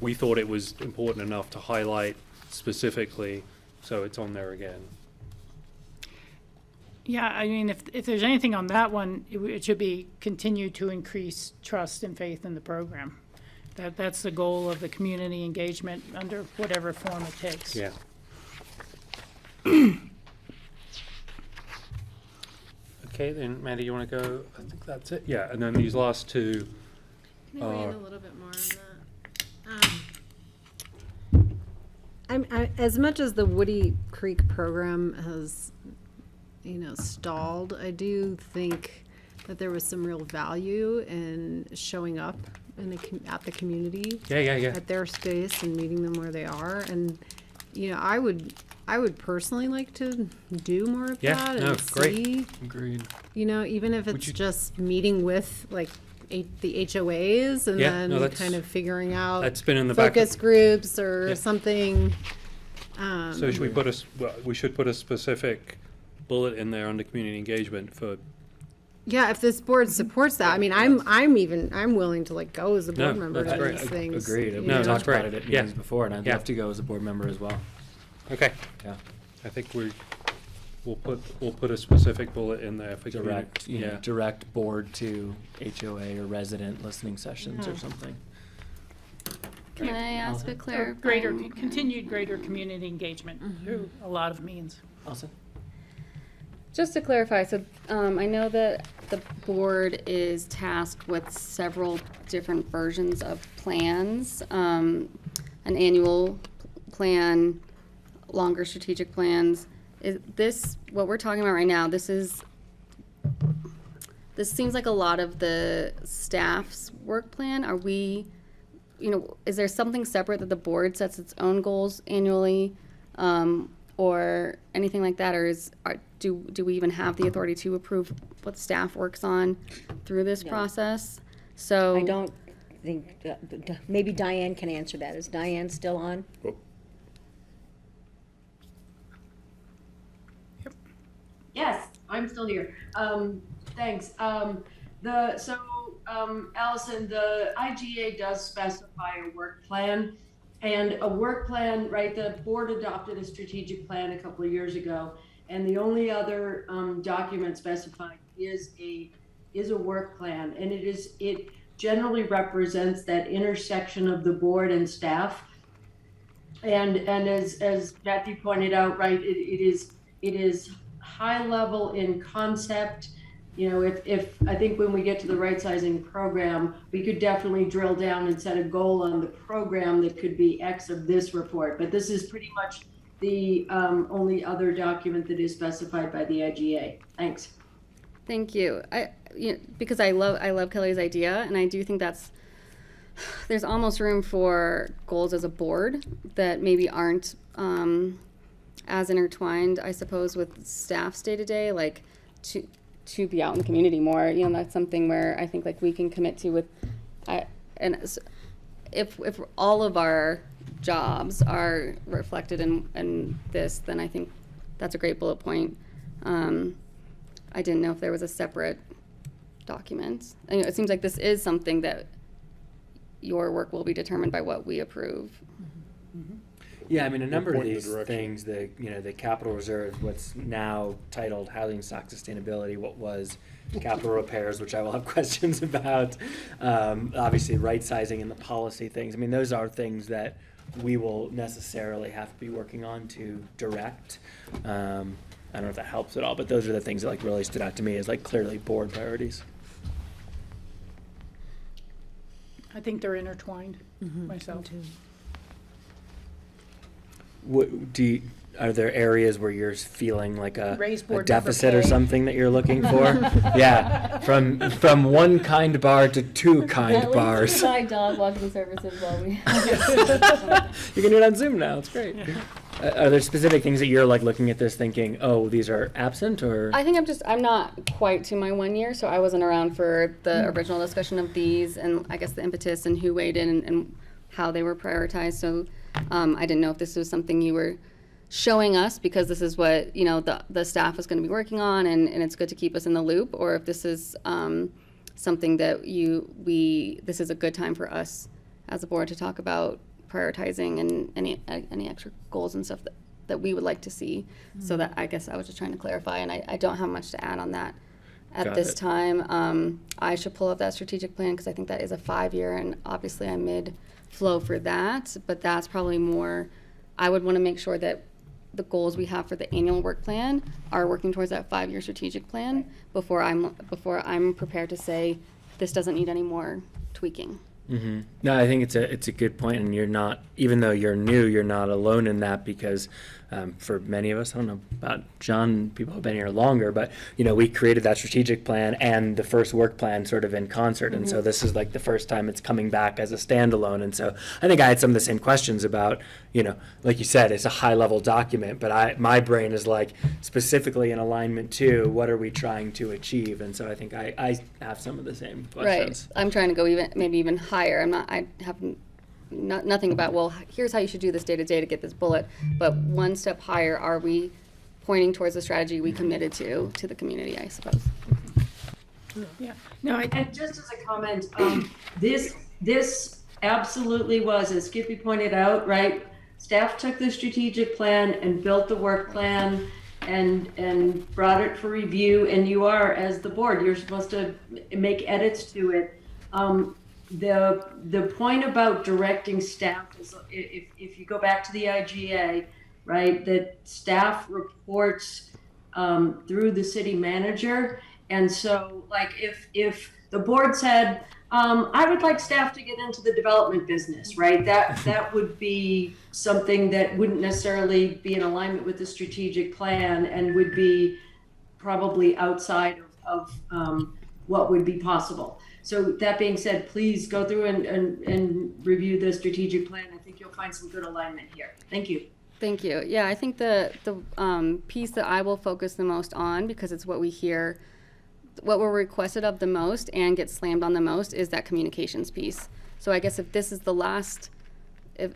we thought it was important enough to highlight specifically, so it's on there again. Yeah, I mean, if there's anything on that one, it should be continue to increase trust and faith in the program. That's the goal of the community engagement under whatever form it takes. Yeah. Okay, then Maddie, you want to go? I think that's it. Yeah, and then these last two. Can I weigh in a little bit more on that? As much as the Woody Creek program has, stalled, I do think that there was some real value in showing up at the community. Yeah. At their space and meeting them where they are. And, I would personally like to do more of Yeah, that no, and great. see, Agreed. even if it's you- just meeting with the HOAs and Yeah, no, then that's- kind of figuring out That's been in the back. focus groups or Yeah. something. So should we we should put a specific bullet in there under community engagement for. Yeah, if this board supports that, I mean, I'm willing to go as a board No, member that's to great. these things. Agreed. you We No, know? that's talked about great. it at Yeah. meetings before, and I'd Yeah. love to go as a board member as well. Okay. Yeah. I think we'll put a specific bullet in there for Direct, community. Yeah. direct board to HOA or resident listening sessions or something. Can I ask a Or clarifying? continued greater community engagement through a lot of means. Awesome. Just to clarify, so I know that the board is tasked with several different versions of plans, an annual plan, longer strategic plans. Is this, what we're talking about right now, this seems like a lot of the staff's work plan. Are we, is there something separate that the board sets its own goals annually? Or anything like that, or do we even have the authority to approve what staff works on through this process? So I don't think, maybe Diane can answer that. Is Diane still on? Oh, Yes, I'm still here. Thanks. Allison, the IGA does specify a work plan. And a work plan, right, the board adopted a strategic plan a couple of years ago. And the only other document specified is a work plan. And it generally represents that intersection of the board and staff. And as Matthew pointed out, right, it is high level in concept, You know, if I think when we get to the right sizing program, we could definitely drill down and set a goal on the program that could be X of this report. But this is pretty much the only other document that is specified by the IGA. Thanks. Thank you. Because I love Kelly's idea, and I do think there's almost room for goals as a board that maybe aren't as intertwined, I suppose, with staff's day to day, like to be out in the community more. You know, that's something where I think like we can commit to with, if all of our jobs are reflected in this, then I think that's a great bullet point. I didn't know if there was a separate document. And, it seems like this is something that your work will be determined by what we approve. Yeah, I mean, a number of point in the these direction. things, the capital reserve, what's now titled housing stock sustainability, what was capital repairs, which I will have questions about, obviously right sizing and the policy things. I mean, those are things that we will necessarily have to be working on to direct. I don't know if that helps at all, but those are the things that like really stood out to me as like clearly board priorities. I think they're intertwined myself. Are there areas where you're feeling like a Raise board member deficit or pay. something that you're looking for? Yeah, from one kind bar to two kind bars. My dog walking services while we. You can do it on Zoom now. It's great. Are there specific things that you're like looking at this thinking, oh, these are absent, or? I think I'm not quite to my 1 year, so I wasn't around for the original discussion of these, and I guess the impetus and who weighed in and how they were prioritized. So I didn't know if this was something you were showing us because this is what the staff is going to be working on, and it's good to keep us in the loop, or if this is something that this is a good time for us as a board to talk about prioritizing and any extra goals and stuff that we would like to see. So that I guess I was just trying to clarify, and I don't have much to add on that at Got this it. time. I should pull up that strategic plan because I think that is a 5-year, and obviously I'm mid-flow for that, but that's probably more, I would want to make sure that the goals we have for the annual work plan are working towards that 5-year strategic plan before I'm prepared to say this doesn't need any more tweaking. Mm-hmm. No, I think it's a good point, and you're not, even though you're new, you're not alone in that because for many of us, I don't know about John, people have been here longer, but we created that strategic plan and the first work plan sort of in concert, and so this is like the first time it's coming back as a standalone, and so I think I had some of the same questions about, like you said, it's a high-level document, but my brain is like specifically in alignment to what are we trying to achieve, and so I think I have some of the same questions. Right. I'm trying to go maybe even higher. I have nothing about, well, here's how you should do this day to day to get this bullet, but one step higher, are we pointing towards the strategy we committed to the community, I suppose. Yeah. No, And just as a comment, this absolutely was, as Skippy pointed out, right? Staff took the strategic plan and built the work plan and brought it for review, and you are, as the board, you're supposed to make edits to it. The point about directing staff is, if you go back to the IGA, right, that staff reports through the city manager. And so, like, if the board said, I would like staff to get into the development business, right, that would be something that wouldn't necessarily be in alignment with the strategic plan and would be probably outside of what would be possible. So that being said, please go through and review the strategic plan. I think you'll find some good alignment here. Thank you. Thank you. Yeah, I think the piece that I will focus the most on, because it's what we hear, what we're requested of the most and gets slammed on the most, is that communications piece. So I guess if this is the last, if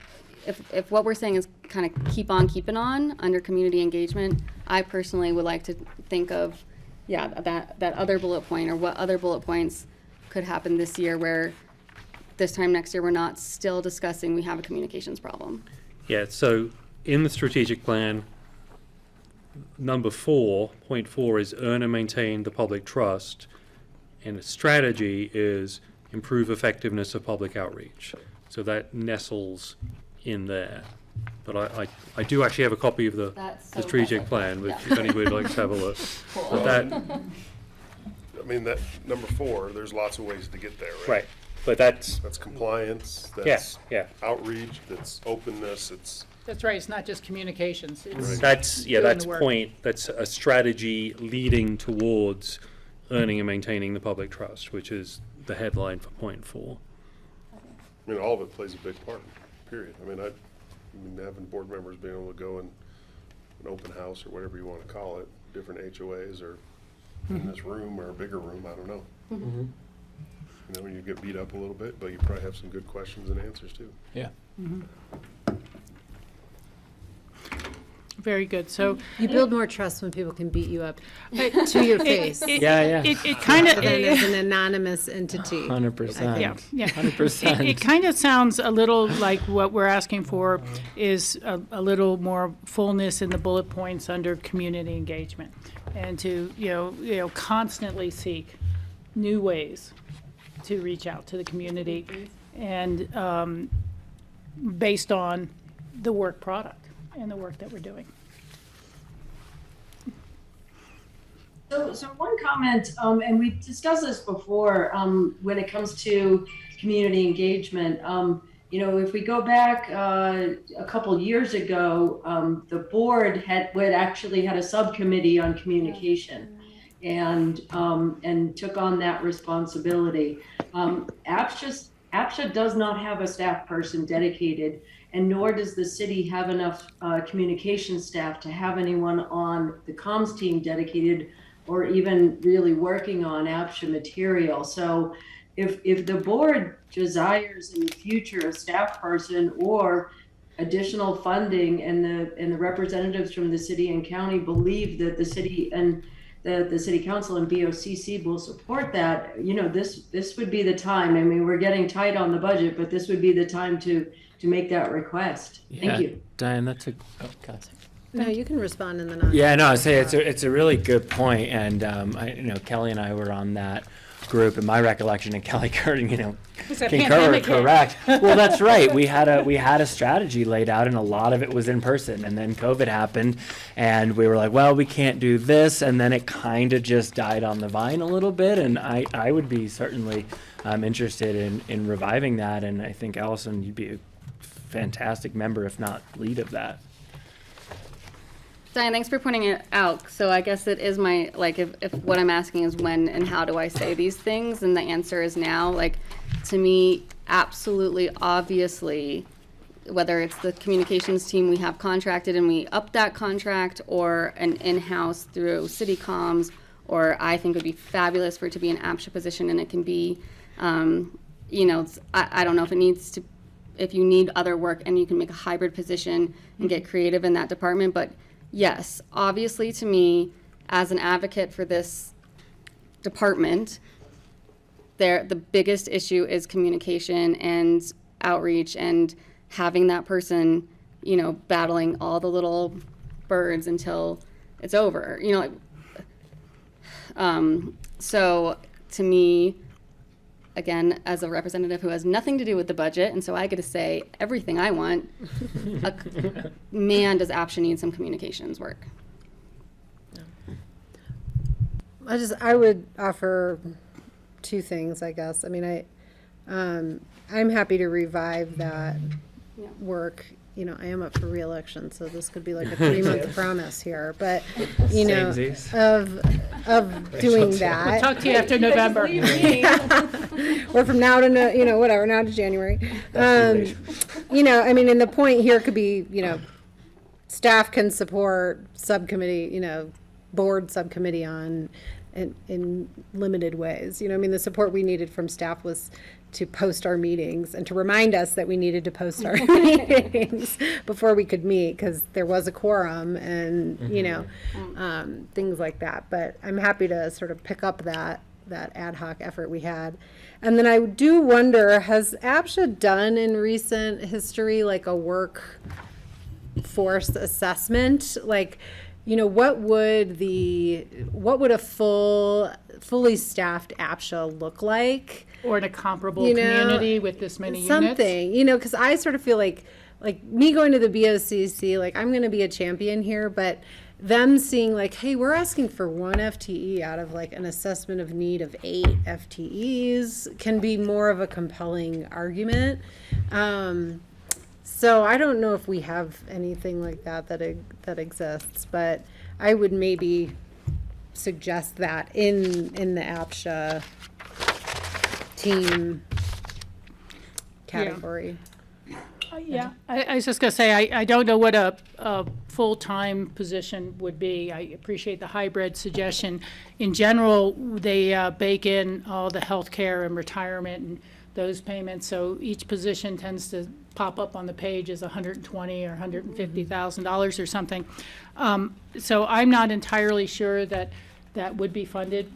what we're saying is kind of keep on keeping on under community engagement, I personally would like to think of, that other bullet point, or what other bullet points could happen this year where this time next year we're not still discussing we have a communications problem. Yeah, so in the strategic plan, number 4.4 is earn and maintain the public trust, and the strategy is improve effectiveness of public outreach. So that nestles in there. But I do actually have a copy of the That's so strategic impressive. plan, which Yeah. if anybody would like to have a look. Cool. But I mean, that number 4, there's lots of ways to get there, right? Right, but that's, That's compliance, yeah, that's yeah. outreach, that's openness, it's, That's right, it's not just communications, it's That's, yeah, doing that's the work. point, that's a strategy leading towards earning and maintaining the public trust, which is the headline for point 4. I mean, all of it plays a big part, period. I mean, having board members being able to go in an open house or whatever you want to call it, different HOAs or in this room or a bigger room, I don't know. You know, you get beat up a little bit, but you probably have some good questions and answers too. Yeah. Very good, so. You build more trust when people can beat you up to your face. Yeah. It kind of. Rather than as an anonymous entity. 100%. Yeah. 100%. It kind of sounds a little like what we're asking for is a little more fullness in the bullet points under community engagement, and to constantly seek new ways to reach out to the community, and based on the work product and the work that we're doing. So one comment, and we discussed this before, when it comes to community engagement. If we go back a couple years ago, the board had actually had a subcommittee on communication, and took on that responsibility. APCHA does not have a staff person dedicated, and nor does the city have enough communication staff to have anyone on the comms team dedicated or even really working on APCHA material. So if the board desires in the future a staff person or additional funding, and the representatives from the city and county believe that the city and the city council and BOCC will support that, this would be the time. I mean, we're getting tight on the budget, but this would be the time to make that request. Thank you. Diane, that's a, oh, God. No, you can respond in the non. Yeah, no, I say it's a really good point, and Kelly and I were on that group, and my recollection, and Kelly Curtin, concur, correct. Well, that's right. We had a strategy laid out, and a lot of it was in person, and then COVID happened, and we were like, well, we can't do this, and then it kind of just died on the vine a little bit, and I would be certainly interested in reviving that, and I think Allison, you'd be a fantastic member, if not lead of that. Diane, thanks for pointing it out. So I guess it is my, if what I'm asking is when and how do I say these things, and the answer is now. To me, absolutely, obviously, whether it's the communications team we have contracted and we up that contract, or an in-house through city comms, or I think it would be fabulous for it to be an APCHA position, and it can be, I don't know if it needs to, if you need other work and you can make a hybrid position and get creative in that department, but yes, obviously to me, as an advocate for this department, the biggest issue is communication and outreach, and having that person, battling all the little birds until it's over, so to me, again, as a representative who has nothing to do with the budget, and so I get to say everything I want, man, does APCHA need some communications work. I would offer two things, I guess. I mean, I'm happy to revive that work. I am up for re-election, so this could be like a 3-month promise here, but, of doing that. We'll talk to you after November. Or from now to, now to January. And the point here could be, staff can support subcommittee, board subcommittee on in limited ways. The support we needed from staff was to post our meetings and to remind us that we needed to post our meetings before we could meet, because there was a quorum and, things like that. But I'm happy to sort of pick up that ad hoc effort we had. And then I do wonder, has APCHA done in recent history like a workforce assessment? What would a fully staffed APCHA look like? Or in a comparable community with this many units? Something, because I sort of feel like me going to the BOCC, I'm going to be a champion here, but them seeing like, hey, we're asking for 1 FTE out of like an assessment of need of 8 FTEs can be more of a compelling argument. So I don't know if we have anything like that exists, but I would maybe suggest that in the APCHA team category. Yeah, I was just gonna say, I don't know what a full-time position would be. I appreciate the hybrid suggestion. In general, they bake in all the healthcare and retirement and those payments, so each position tends to pop up on the page as $120,000 or $150,000 or something. So I'm not entirely sure that would be funded.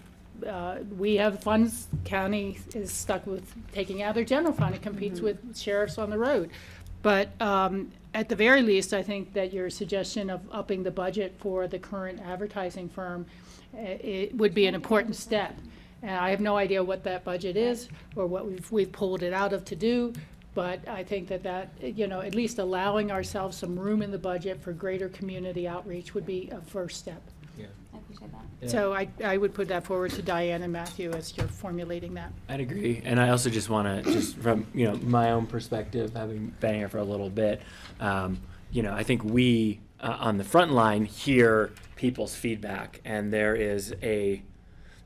We have funds, county is stuck with taking out their general fund. It competes with sheriffs on the road. But at the very least, I think that your suggestion of upping the budget for the current advertising firm, it would be an important step. And I have no idea what that budget is or what we've pulled it out of to do. But I think that, you know, at least allowing ourselves some room in the budget for greater community outreach would be a first step. I appreciate that. So I would put that forward to Diane and Matthew as you're formulating that. I'd agree, and I also just want to, just from my own perspective, having been here for a little bit, I think we on the front line hear people's feedback, and there's a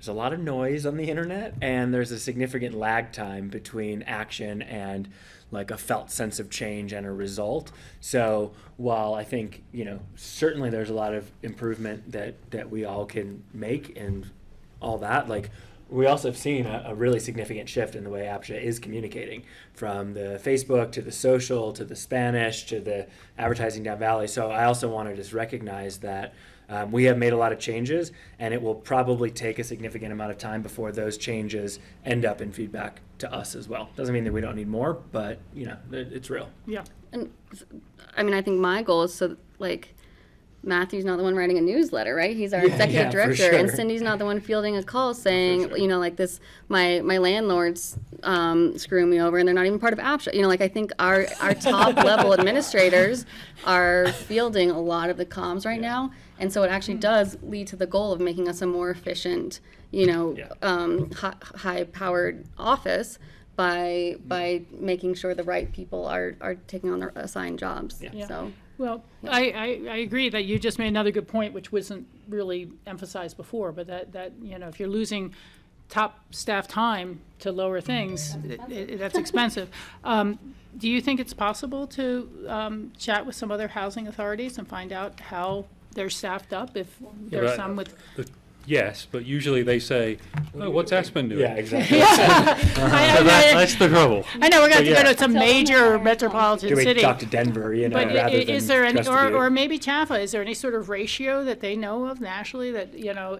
lot of noise on the internet, and there's a significant lag time between action and like a felt sense of change and a result. So while I think, certainly there's a lot of improvement that we all can make and all that, like we also have seen a really significant shift in the way APCHA is communicating, from the Facebook to the social to the Spanish to the advertising down Valley. So I also want to just recognize that we have made a lot of changes, and it will probably take a significant amount of time before those changes end up in feedback to us as well. Doesn't mean that we don't need more, but it's real. Yeah. And I mean, I think my goal is so like Matthew's not the one writing a newsletter, right? He's our executive for director, sure. and Cindy's not the one fielding a call saying, like this, my landlords screw me over, and they're not even part of APCHA. I think our top level administrators are fielding a lot of the comms right now, and so it actually does lead to the goal of making us a more efficient, high-powered office by making sure the right people are taking on their assigned jobs. Yeah. So. Well, I agree that you just made another good point, which wasn't really emphasized before, but that if you're losing top staff time to lower things, that's expensive. Do you think it's possible to chat with some other housing authorities and find out how they're staffed up, if there's some with... Yes, but usually they say, "Oh, what's Aspen doing?" Yeah, exactly. So that's the trouble. I know we're going to yeah. go to some major metropolitan Do we city. talk to Denver, But rather is than there any, Chesapeake? or maybe CHA, is there any sort of ratio that they know of nationally that,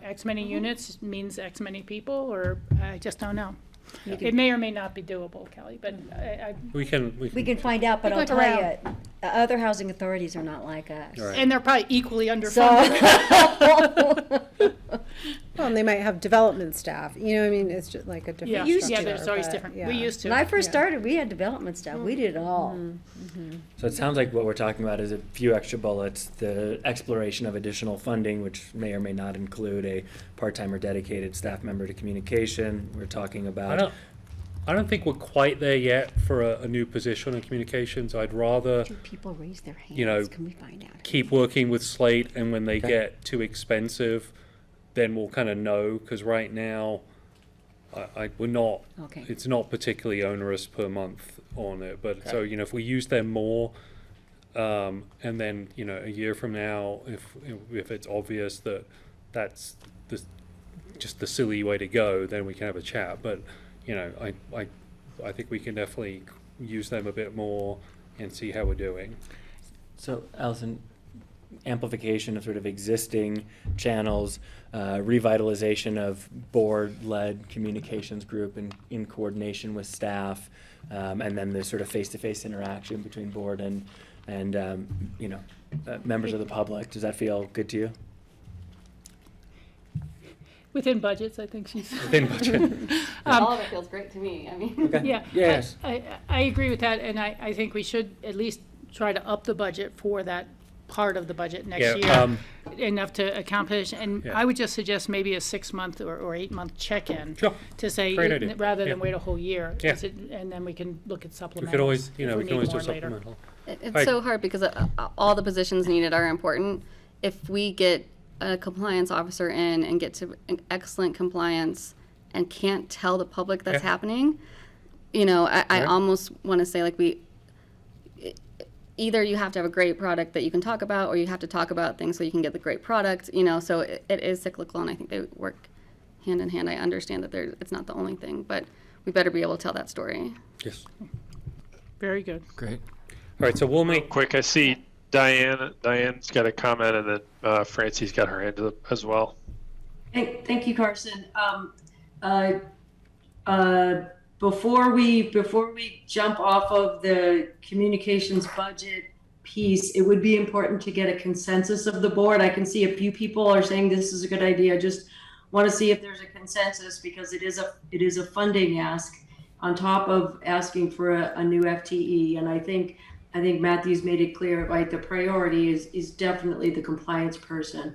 X many units means X many people, or I just don't know. It may or may not be doable, Kelly, but We can find out, but I'll Look tell around. you, other housing authorities are not like us. Right. and they're probably equally underfunded. So, Well, and they might have development staff, it's just like a different Yeah, structure. yeah, there's always but, different, yeah. we used to. when I first Yeah. started, we had development staff. We did it all. So it sounds like what we're talking about is a few extra bullets, the exploration of additional funding, which may or may not include a part-time or dedicated staff member to communication. We're talking about... I don't think we're quite there yet for a new position in communications. I'd rather Do people raise their hands? You know, Can we find out? keep working with Slate, and when they Okay. get too expensive, then we'll kind of know, because right now we're not, Okay. it's not particularly onerous per month on it. But so, if we use them more, and then, a year from now, if it's obvious that that's just the silly way to go, then we can have a chat. But, I think we can definitely use them a bit more and see how we're doing. So, Allison, amplification of sort of existing channels, revitalization of board-led communications group in coordination with staff, and then the sort of face-to-face interaction between board and members of the public. Does that feel good to you? Within budgets, I think she's. Within budget. All of it feels great to me. I mean. Okay. Yeah. Yes. I agree with that, and I think we should at least try to up the budget for that part of the budget next Yeah, year, enough to accomplish. And Yeah. I would just suggest maybe a 6-month or 8-month check-in. Sure. To say, Great idea. rather than Yeah. wait a whole year. Yeah. And then we can look at We supplementals. could always, if we need can always do more later. supplemental. It's Right. so hard because all the positions needed are important. If we get a compliance officer in and get to an excellent compliance and can't tell the public that's Yeah. happening, I Right. almost want to say like either you have to have a great product that you can talk about, or you have to talk about things so you can get the great product. So it is cyclical, and I think they work hand in hand. I understand that it's not the only thing, but we better be able to tell that story. Yes. Very good. Great. All right, so we'll make, Quick, I see Diane's got a comment, and then Francie's got her hand up as well. Thank you, Carson. Before we jump off of the communications budget piece, it would be important to get a consensus of the board. I can see a few people are saying this is a good idea. I just want to see if there's a consensus, because it is a funding ask on top of asking for a new FTE. And I think Matthew's made it clear, right? The priority is definitely the compliance person.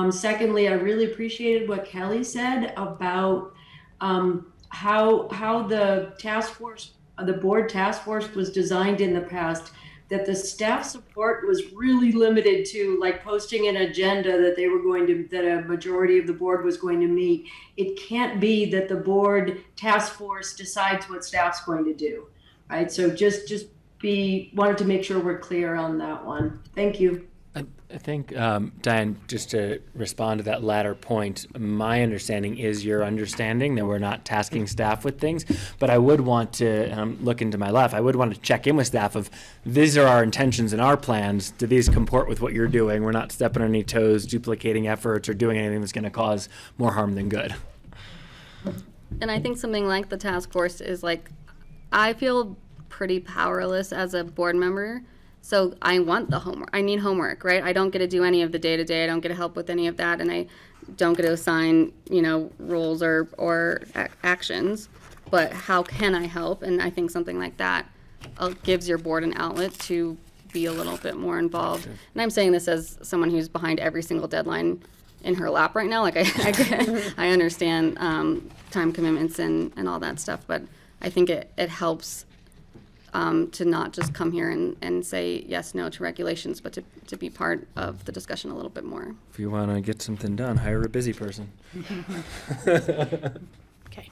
Secondly, I really appreciated what Kelly said about how the task force, the board task force was designed in the past, that the staff support was really limited to like posting an agenda that that a majority of the board was going to meet. It can't be that the board task force decides what staff's going to do, right? So just wanted to make sure we're clear on that one. Thank you. I think, Diane, just to respond to that latter point, my understanding is your understanding that we're not tasking staff with things, but I would want to, and I'm looking to my left, I would want to check in with staff of, these are our intentions and our plans. Do these comport with what you're doing? We're not stepping on any toes, duplicating efforts, or doing anything that's going to cause more harm than good. And I think something like the task force is like, I feel pretty powerless as a board member. So I want the homework. I need homework, right? I don't get to do any of the day-to-day. I don't get to help with any of that. And I don't get to assign, rules or actions. But how can I help? And I think something like that gives your board an outlet to be a little bit more involved. Okay. And I'm saying this as someone who's behind every single deadline in her lap right now. Like I understand time commitments and all that stuff. But I think it helps to not just come here and say yes, no to regulations, but to be part of the discussion a little bit more. If you want to get something done, hire a busy person. Okay.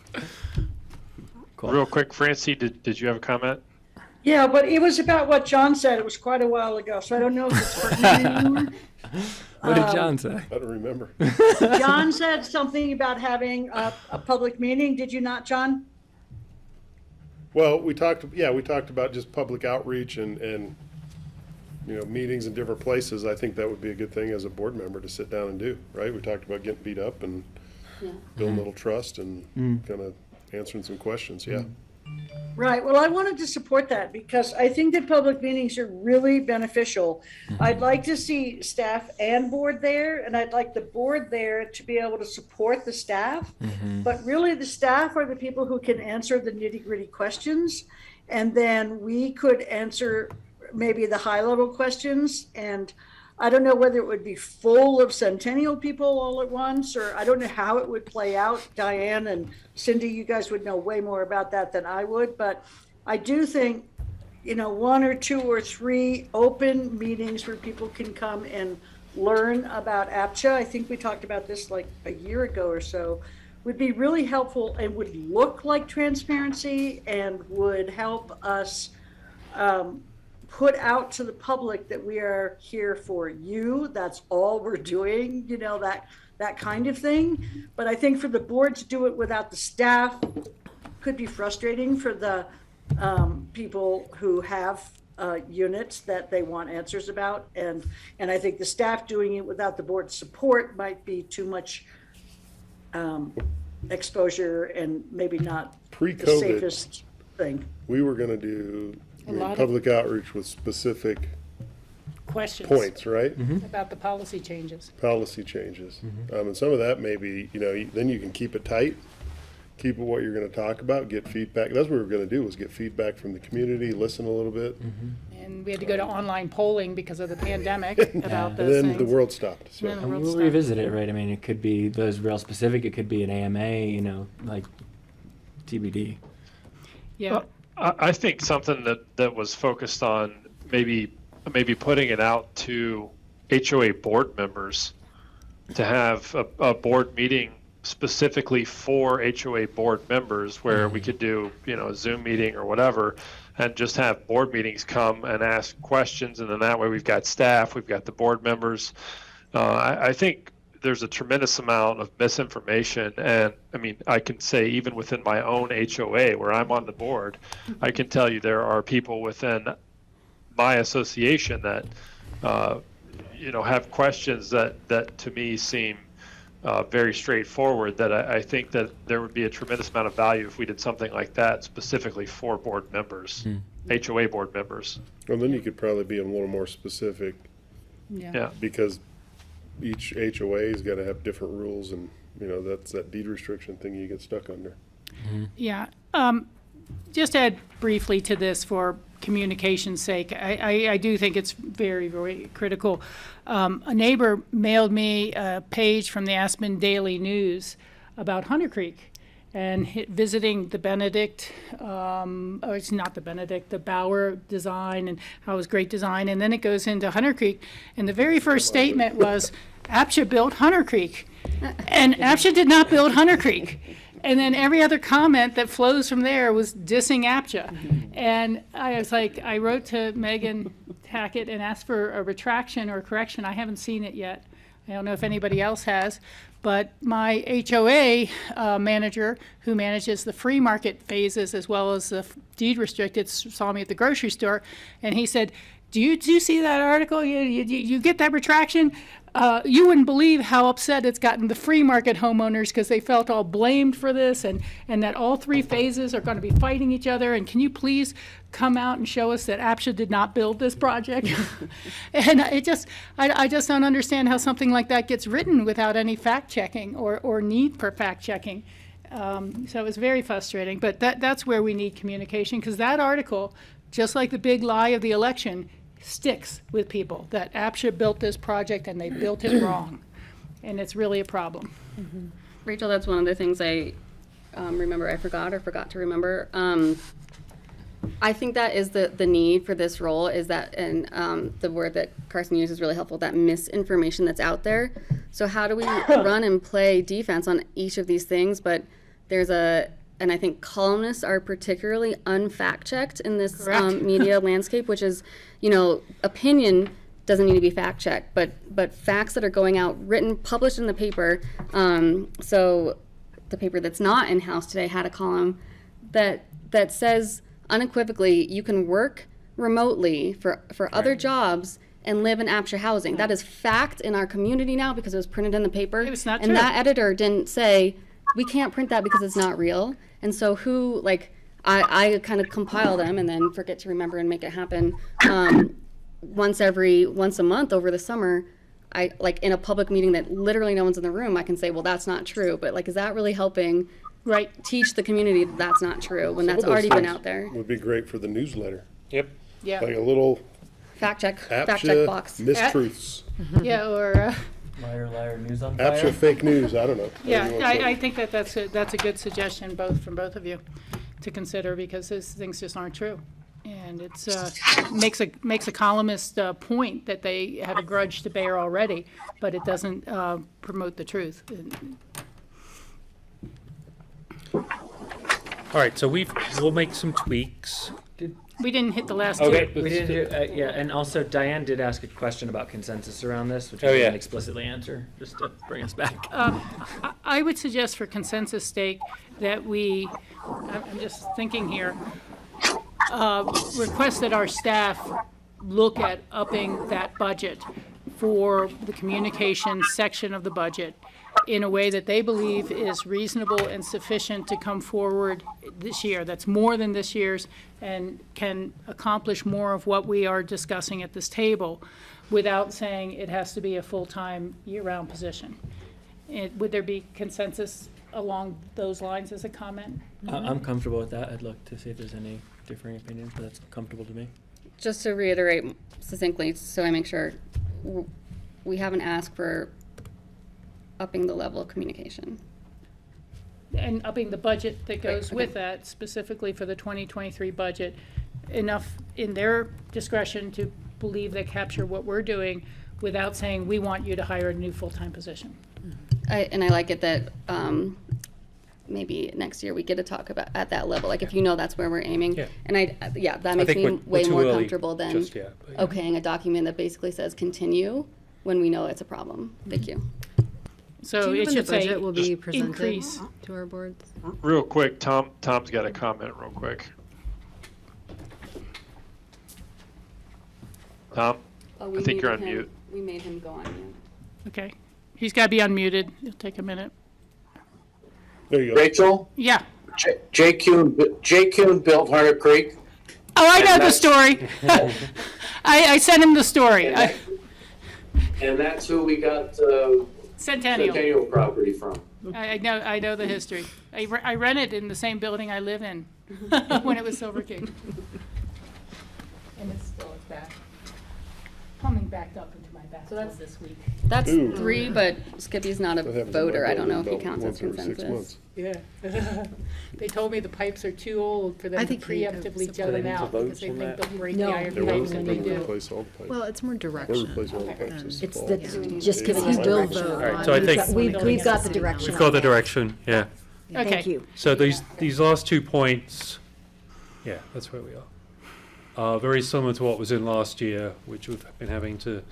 Cool. Real quick, Francie, did you have a comment? Yeah, but it was about what John said. It was quite a while ago, so I don't know if it's pertinent anymore. What did John say? I don't remember. John said something about having a public meeting. Did you not, John? Well, we talked about just public outreach and meetings in different places. I think that would be a good thing as a board member to sit down and do, right? We talked about getting beat up and building a little trust and kind of answering some questions, yeah. Right. Well, I wanted to support that because I think that public meetings are really beneficial. I'd like to see staff and board there, and I'd like the board there to be able to support the staff. But really, the staff are the people who can answer the nitty-gritty questions, and then we could answer maybe the high-level questions. And I don't know whether it would be full of Centennial people all at once, or I don't know how it would play out. Diane and Cindy, you guys would know way more about that than I would, but I do think, 1 or 2 or 3 open meetings where people can come and learn about APCHA. I think we talked about this like a year ago or so, would be really helpful and would look like transparency and would help us put out to the public that we are here for you. That's all we're doing, that kind of thing. But I think for the board to do it without the staff could be frustrating for the people who have units that they want answers about. And I think the staff doing it without the board's support might be too much exposure and maybe not the safest thing. We were going to do public outreach with specific Questions points, right? about the policy changes. Policy changes. And some of that maybe, then you can keep it tight, keep it what you're going to talk about, get feedback. That's what we were going to do, was get feedback from the community, listen a little bit, and we had to go to online polling because of the pandemic about And those then things. the world stopped. So. And then- And world we'll stuff. revisit it, right? I mean, it could be those real specific. It could be an AMA, you know, like TBD. Yeah, I think something that was focused on maybe putting it out to HOA board members to have a board meeting specifically for HOA board members where we could do, a Zoom meeting or whatever, and just have board meetings come and ask questions. And then that way we've got staff, we've got the board members. I think there's a tremendous amount of misinformation. And I mean, I can say even within my own HOA where I'm on the board, I can tell you there are people within my association that, have questions that to me seem very straightforward, that I think that there would be a tremendous amount of value if we did something like that specifically for board members, HOA board members. Well, then you could probably be a little more specific yeah. because each HOA's got to have different rules, and that's that deed restriction thing you get stuck under. Yeah. Just add briefly to this for communication's sake. I do think it's very, very critical. A neighbor mailed me a page from the Aspen Daily News about Hunter Creek and visiting the Benedict, it's not the Benedict, the Bauer design and how it was great design. And then it goes into Hunter Creek. And the very first statement was, APCHA built Hunter Creek. And APCHA did not build Hunter Creek. And then every other comment that flows from there was dissing APCHA. And I was like, I wrote to Megan Hackett and asked for a retraction or a correction. I haven't seen it yet. I don't know if anybody else has. But my HOA manager, who manages the free market phases as well as the deed restricted, saw me at the grocery store. And he said, do you see that article? You get that retraction? You wouldn't believe how upset it's gotten the free market homeowners because they felt all blamed for this and that all three phases are going to be fighting each other. And can you please come out and show us that APCHA did not build this project? And I just don't understand how something like that gets written without any fact checking or need for fact checking. So it was very frustrating. But that's where we need communication, because that article, just like the big lie of the election, sticks with people, that APCHA built this project and they built it wrong. And it's really a problem. Rachel, that's one of the things I remember I forgot to remember. I think that is the need for this role, is that, and the word that Carson used is really helpful, that misinformation that's out there. So how do we run and play defense on each of these things? But there's and I think columnists are particularly unfact-checked in this media landscape, which is, opinion doesn't need to be fact-checked, but facts that are going out, written, published in the paper. So the paper that's not in-house today had a column that says unequivocally you can work remotely for other jobs and live in APCHA housing. That is fact in our community now because it was printed in the paper. It's not and true. that editor didn't say, we can't print that because it's not real. And so I kind of compile them and then forget to remember and make it happen. Once a month over the summer, I in a public meeting that literally no one's in the room, I can say, well, that's not true. But is that really helping teach the community that that's not true when that's already been out there? Would be great for the newsletter. Yep. Yeah. Like a little Fact check APCHA box. mistruths. Yeah, or Liar, news on fire. APCHA fake news, I don't know. yeah, I think that's a good suggestion from both of you to consider, because those things just aren't true. And it's makes a columnist point that they have a grudge to bear already, but it doesn't promote the truth. All right, so we'll make some tweaks. We didn't hit the last Okay. two. We didn't do, yeah, and also Diane did ask a question about consensus around this, which we Oh, yeah. didn't explicitly answer, just to bring us back. I would suggest for consensus sake that I'm just thinking here, request that our staff look at upping that budget for the communications section of the budget in a way that they believe is reasonable and sufficient to come forward this year. That's more than this year's and can accomplish more of what we are discussing at this table without saying it has to be a full-time, year-round position. Would there be consensus along those lines as a comment? I'm comfortable with that. I'd look to see if there's any differing opinions, but that's comfortable to me. just to reiterate succinctly, so I make sure, we haven't asked for upping the level of communication. And upping the budget that goes okay. with that, specifically for the 2023 budget, enough in their discretion to believe they capture what we're doing without saying, we want you to hire a new full-time position. And I like it that maybe next year we get to talk about at that level, like if you know that's where we're aiming. Yeah. And that makes think me we're way too more early comfortable than just yet, but yeah. okaying a document that basically says continue when we know it's a problem. Thank you. So Do you know it when should the budget say will be presented increase. to our boards? Real quick, Tom's got a comment real quick. Tom? Oh, I think you're on mute. We made him go on mute. Okay. He's got to be unmuted. It'll take a minute. There you go. Rachel, Yeah. Jay Kuhn built Hunter Creek. Oh, I know And the that's- story. I sent him the story. And that's who we got Centennial. Centennial property from. I know the history. I rented in the same building I live in when it was Silver King. And it's back. Plumbing backed up into my bathroom this week. That's Ooh. 3, but Skippy's not a That happens in voter. my I don't know if he building counts about as once every 6 consensus. months. Yeah. They told me the pipes are too old for them I to think he preemptively supported gel them it. out because they think they'll break the iron They were pipes and they going to do. replace all the pipes. Well, it's more We're direction. replacing all the pipes than- this It's fall. the, just Yeah. giving He us will direction. vote on All right, it. so I We've think- got- We've got the direction. We've got the on that. direction, yeah. Okay. Thank you. So these last 2 points, yeah, that's where we are. Very similar to what was in last year, which we've been having to,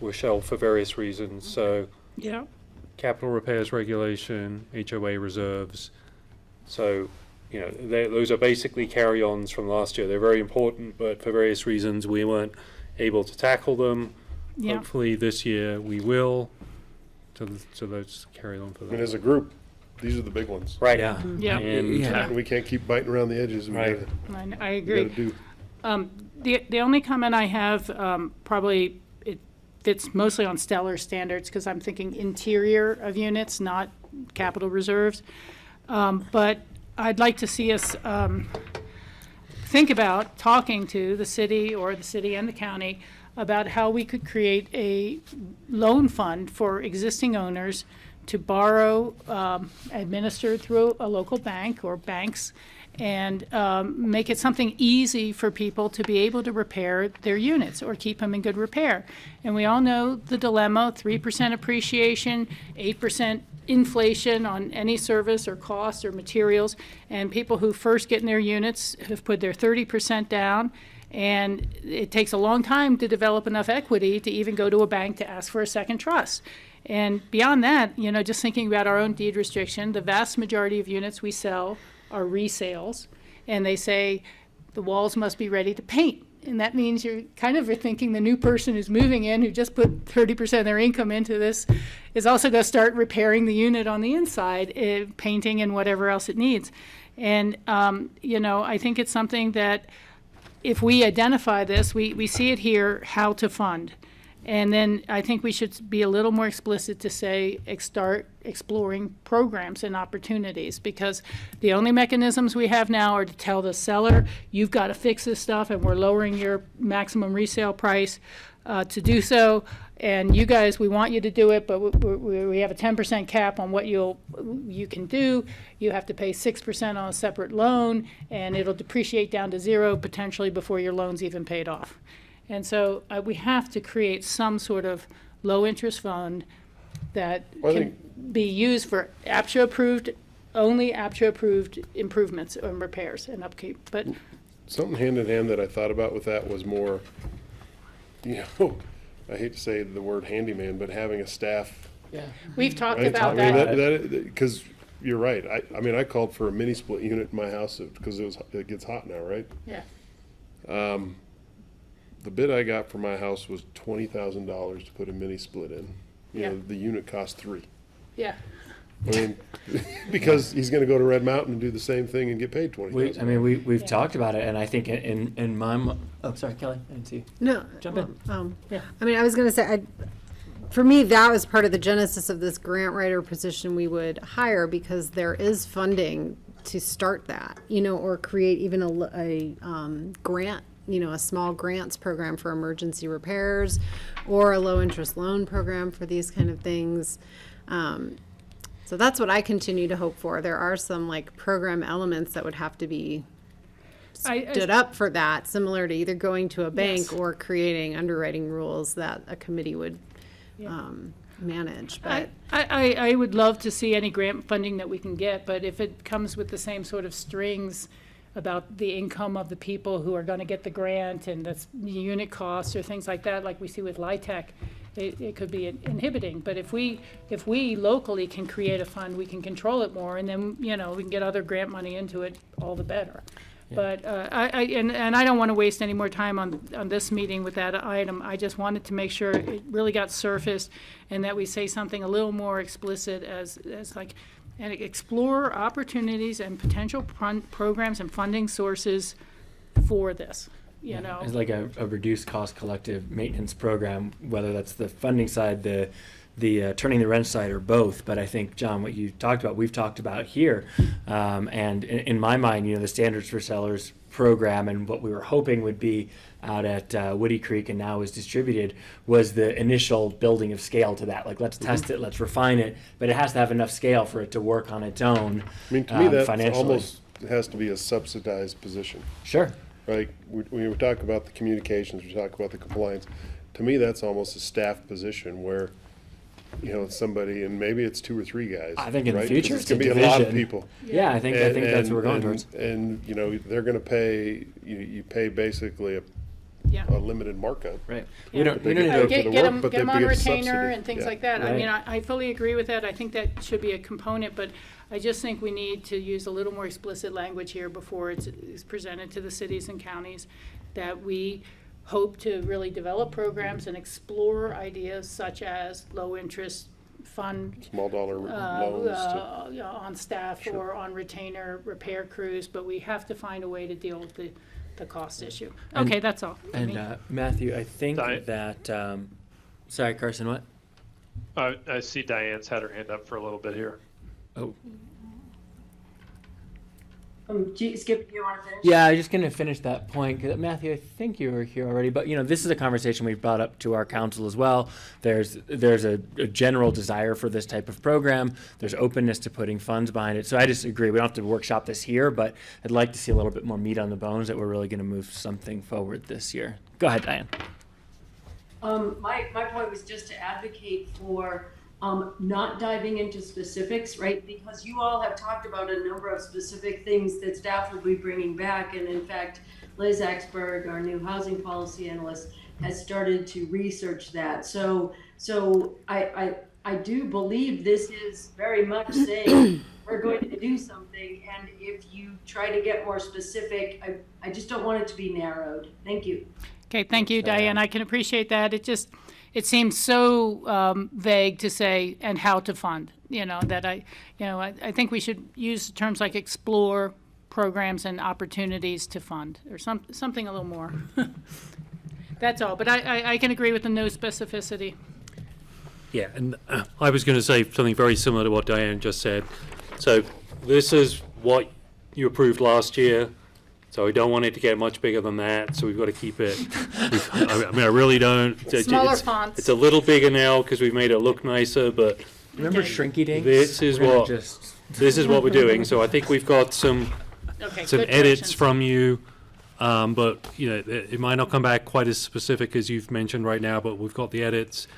were shelved for various reasons. So Yeah. capital repairs regulation, HOA reserves. So, you know, those are basically carry-ons from last year. They're very important, but for various reasons, we weren't able to tackle them. Yeah. Hopefully this year we will. So let's carry on for I mean, that. as a group, these are the big ones. Right. Yeah. Yeah. And Yeah. We can't keep biting around the edges. We Right. gotta- I we agree. gotta do. The only comment I have, probably it fits mostly on stellar standards because I'm thinking interior of units, not capital reserves. But I'd like to see us think about talking to the city and the county about how we could create a loan fund for existing owners to borrow, administered through a local bank or banks, and make it something easy for people to be able to repair their units or keep them in good repair. And we all know the dilemma, 3% appreciation, 8% inflation on any service or cost or materials, and people who first get in their units have put their 30% down, and it takes a long time to develop enough equity to even go to a bank to ask for a second trust. And beyond that, you know, just thinking about our own deed restriction, the vast majority of units we sell are resales, and they say the walls must be ready to paint. And that means you're kind of thinking the new person who's moving in, who just put 30% of their income into this, is also going to start repairing the unit on the inside, painting and whatever else it needs. And, you know, I think it's something that if we identify this, we see it here, how to fund. And then I think we should be a little more explicit to say, start exploring programs and opportunities, because the only mechanisms we have now are to tell the seller, you've got to fix this stuff and we're lowering your maximum resale price to do so. And you guys, we want you to do it, but we have a 10% cap on what you can do. You have to pay 6% on a separate loan, and it'll depreciate down to 0 potentially before your loan's even paid off. And so we have to create some sort of low-interest fund that Well, I can be used for APCHA-approved, only APCHA-approved improvements and repairs and upkeep. But Something hand in hand that I thought about with that was more, you know, I hate to say the word handyman, but having a staff. we've talked Right? about I mean, that. because you're right. I mean, I called for a mini split unit in my house because it gets hot now, right? Yeah. The bid I got for my house was $20,000 to put a mini split in. You Yeah. know, the unit cost $3. Yeah. I mean, because he's going to go to Red Mountain and do the same thing and get paid $20,000. We've talked about it, and I think in my oh, sorry, Kelly, I didn't see you. No. Jump in. Yeah. I mean, I was going to say, for me, that was part of the genesis of this grant writer position we would hire, because there is funding to start that, you know, or create even a grant a small grants program for emergency repairs or a low interest loan program for these kind of things. So that's what I continue to hope for. There are some like program elements that would have to be stood up for that, similar to either going to a bank or creating underwriting rules that a committee would manage. But I would love to see any grant funding that we can get, but if it comes with the same sort of strings about the income of the people who are going to get the grant and that's unit costs or things like that, like we see with LIHTC, it could be inhibiting. But if we locally can create a fund, we can control it more, and then we can get other grant money into it, all the better. Yeah. But I don't want to waste any more time on this meeting with that item. I just wanted to make sure it really got surfaced, and that we say something a little more explicit as like, and explore opportunities and potential programs and funding sources for this. It's like a reduced cost collective maintenance program, whether that's the funding side, the turning the rent side, or both. But I think, John, what you talked about, we've talked about here. And in my mind, the Standards for Sellers program and what we were hoping would be out at Woody Creek and now is distributed was the initial building of scale to that. Like, let's test it, let's refine it, but it has to have enough scale for it to work on its own. I mean, to me, that financially. almost has to be a subsidized position. Sure. Right? When we talk about the communications, we talk about the compliance. To me, that's almost a staff position where, it's somebody, and maybe it's 2 or 3 guys. I think in right? the future it's it's going to a be a lot of division. people. Yeah, I think that's what we're going towards. And they're going to pay. You pay basically a limited markup. Right. We don't need to go get for the work, them, but get them they on get a retainer subsidy. and things Yeah. like that. Right. I mean, I fully agree with that. I think that should be a component, but I just think we need to use a little more explicit language here before it's presented to the cities and counties, that we hope to really develop programs and explore ideas such as low interest fund Small dollar loans. on staff or on retainer repair crews, but we have to find a way to deal with the cost issue. And- Okay, that's all. And Matthew, I think that sorry, Carson, what? I see Diane's had her hand up for a little bit here. Oh. Skip, you want to finish? Yeah, I was just going to finish that point. 'Cause, Matthew, I think you were here already, but this is a conversation we've brought up to our council as well. There's a general desire for this type of program. There's openness to putting funds behind it. So I just agree. We don't have to workshop this here, but I'd like to see a little bit more meat on the bones that we're really going to move something forward this year. Go ahead, Diane. My point was just to advocate for not diving into specifics, right? Because you all have talked about a number of specific things that staff will be bringing back. And in fact, Liz Axberg, our new housing policy analyst, has started to research that. So I do believe this is very much saying we're going to do something. And if you try to get more specific, I just don't want it to be narrowed. Thank you. Okay, thank you, Diane. I can appreciate that. It seems so vague to say and how to fund, that I think we should use terms like explore programs and opportunities to fund, or something a little more. That's all, but I can agree with the no specificity. Yeah, and I was going to say something very similar to what Diane just said. So this is what you approved last year. So we don't want it to get much bigger than that, so we've got to keep it. I really don't. Smaller fonts. It's a little bigger now because we've made it look nicer, but Remember Shrinky Dinks? this is what we're doing. So I think we've got some Okay, some good edits corrections. from you, but it might not come back quite as specific as you've mentioned right now. But we've got the edits.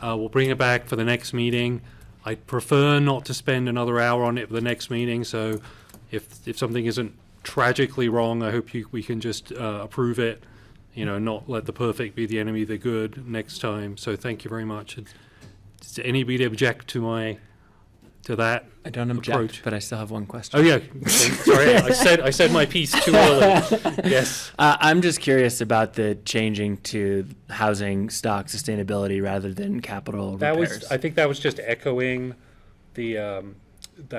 We'll bring it back for the next meeting. I prefer not to spend another hour on it for the next meeting. So if something isn't tragically wrong, I hope we can just approve it, not let the perfect be the enemy of the good next time. So thank you very much. Does anybody object to that? I don't object, approach? but I still have one question. Oh yeah, sorry, I said my piece too early. Yes. I'm just curious about the changing to housing stock sustainability rather than capital repairs. I think that was just echoing the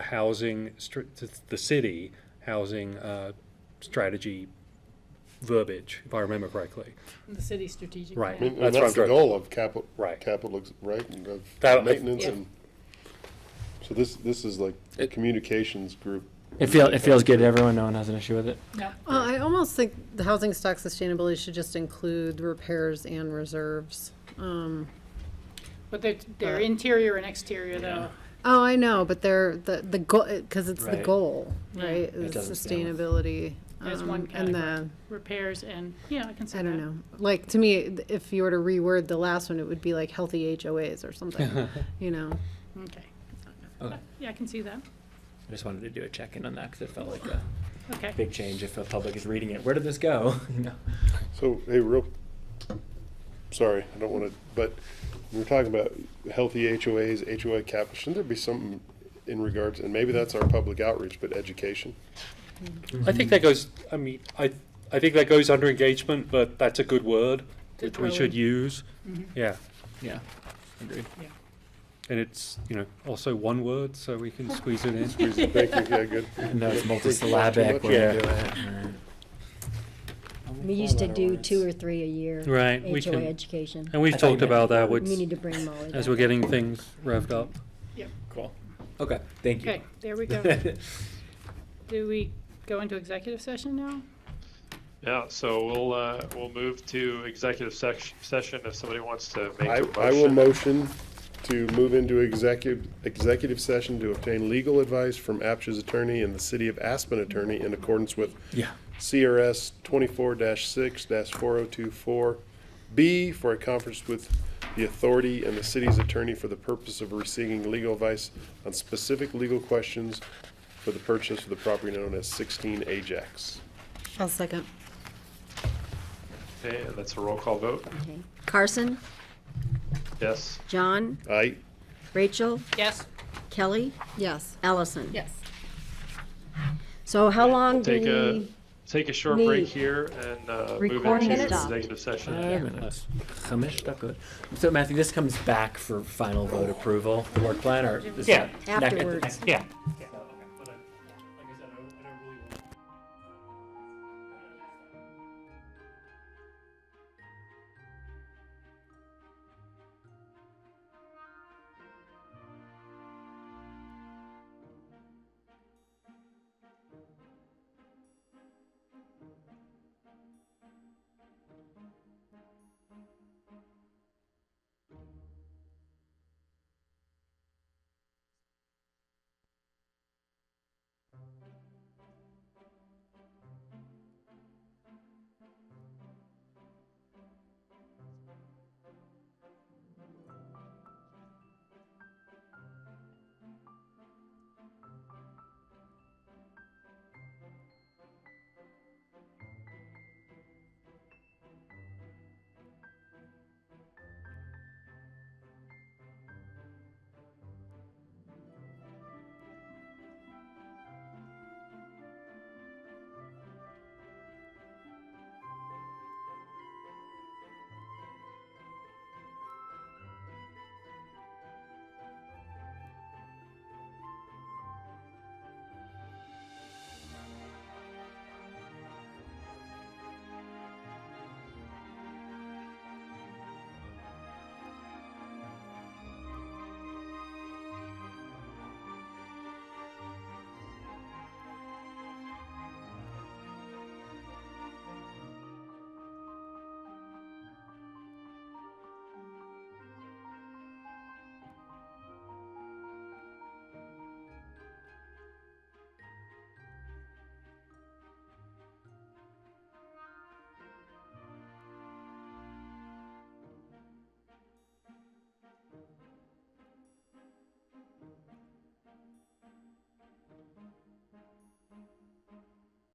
housing, the city housing strategy verbiage, if I remember correctly. The city strategic Right. plan. And That's what that's I'm the trying- goal of capital, Right. right? And of That- maintenance yeah. and, so this is like the communications group It feels good to everyone. No one has an issue with it. No. Well, I almost think the housing stock sustainability should just include repairs and reserves. But they're interior and exterior though. Oh, I know, but they're the goal, because it's the Right. goal, Yeah. right? It Is doesn't scale. sustainability. There's one And category. the, Repairs and, yeah, I can see I that. don't know. Like, to me, if you were to reword the last one, it would be like healthy HOAs or something, you know? Okay. Okay. Yeah, I can see that. I just wanted to do a check-in on that because it felt like a Okay. big change if the public is reading it. Where did this go? You know? So, hey, sorry, I don't want to, but we're talking about healthy HOAs, HOA cap. Shouldn't there be something in regards, and maybe that's our public outreach, but education? I think that goes, I mean, I think that goes under engagement, but that's a good word that we should use. Yeah, Yeah. Agreed. and it's, also one word, so we can squeeze it in. Thank you, yeah, good. No, it's multisyllabic. We're Yeah. gonna do it. All right. We used to do 2 or 3 a year. Right, we HOA can- education. And we've I thought you talked meant about that We with, need to bring Molly as back. we're getting things revved up. Cool. Okay. Thank you. Okay, there we go. Do we go into executive session now? Yeah, so we'll move to executive session if somebody wants to make a motion. I will motion to move into executive session to obtain legal advice from APCHA's attorney and the City of Aspen attorney in accordance with Yeah. CRS 24-6-4024B for a conference with the authority and the city's attorney for the purpose of receiving legal advice on specific legal questions for the purchase of the property known as 16 Ajax. I'll second. Okay, and that's a roll call vote. Okay. Carson, Yes. John, Aye. Rachel, Yes. Kelly, Yes. Allison. Yes. So how long do Take a short need? break here and move Recording into minutes? executive session. 5 minutes. Chamesh dakot. So Matthew, this comes back for final vote approval, the work plan, or is Yeah. that- Afterwards. Yeah.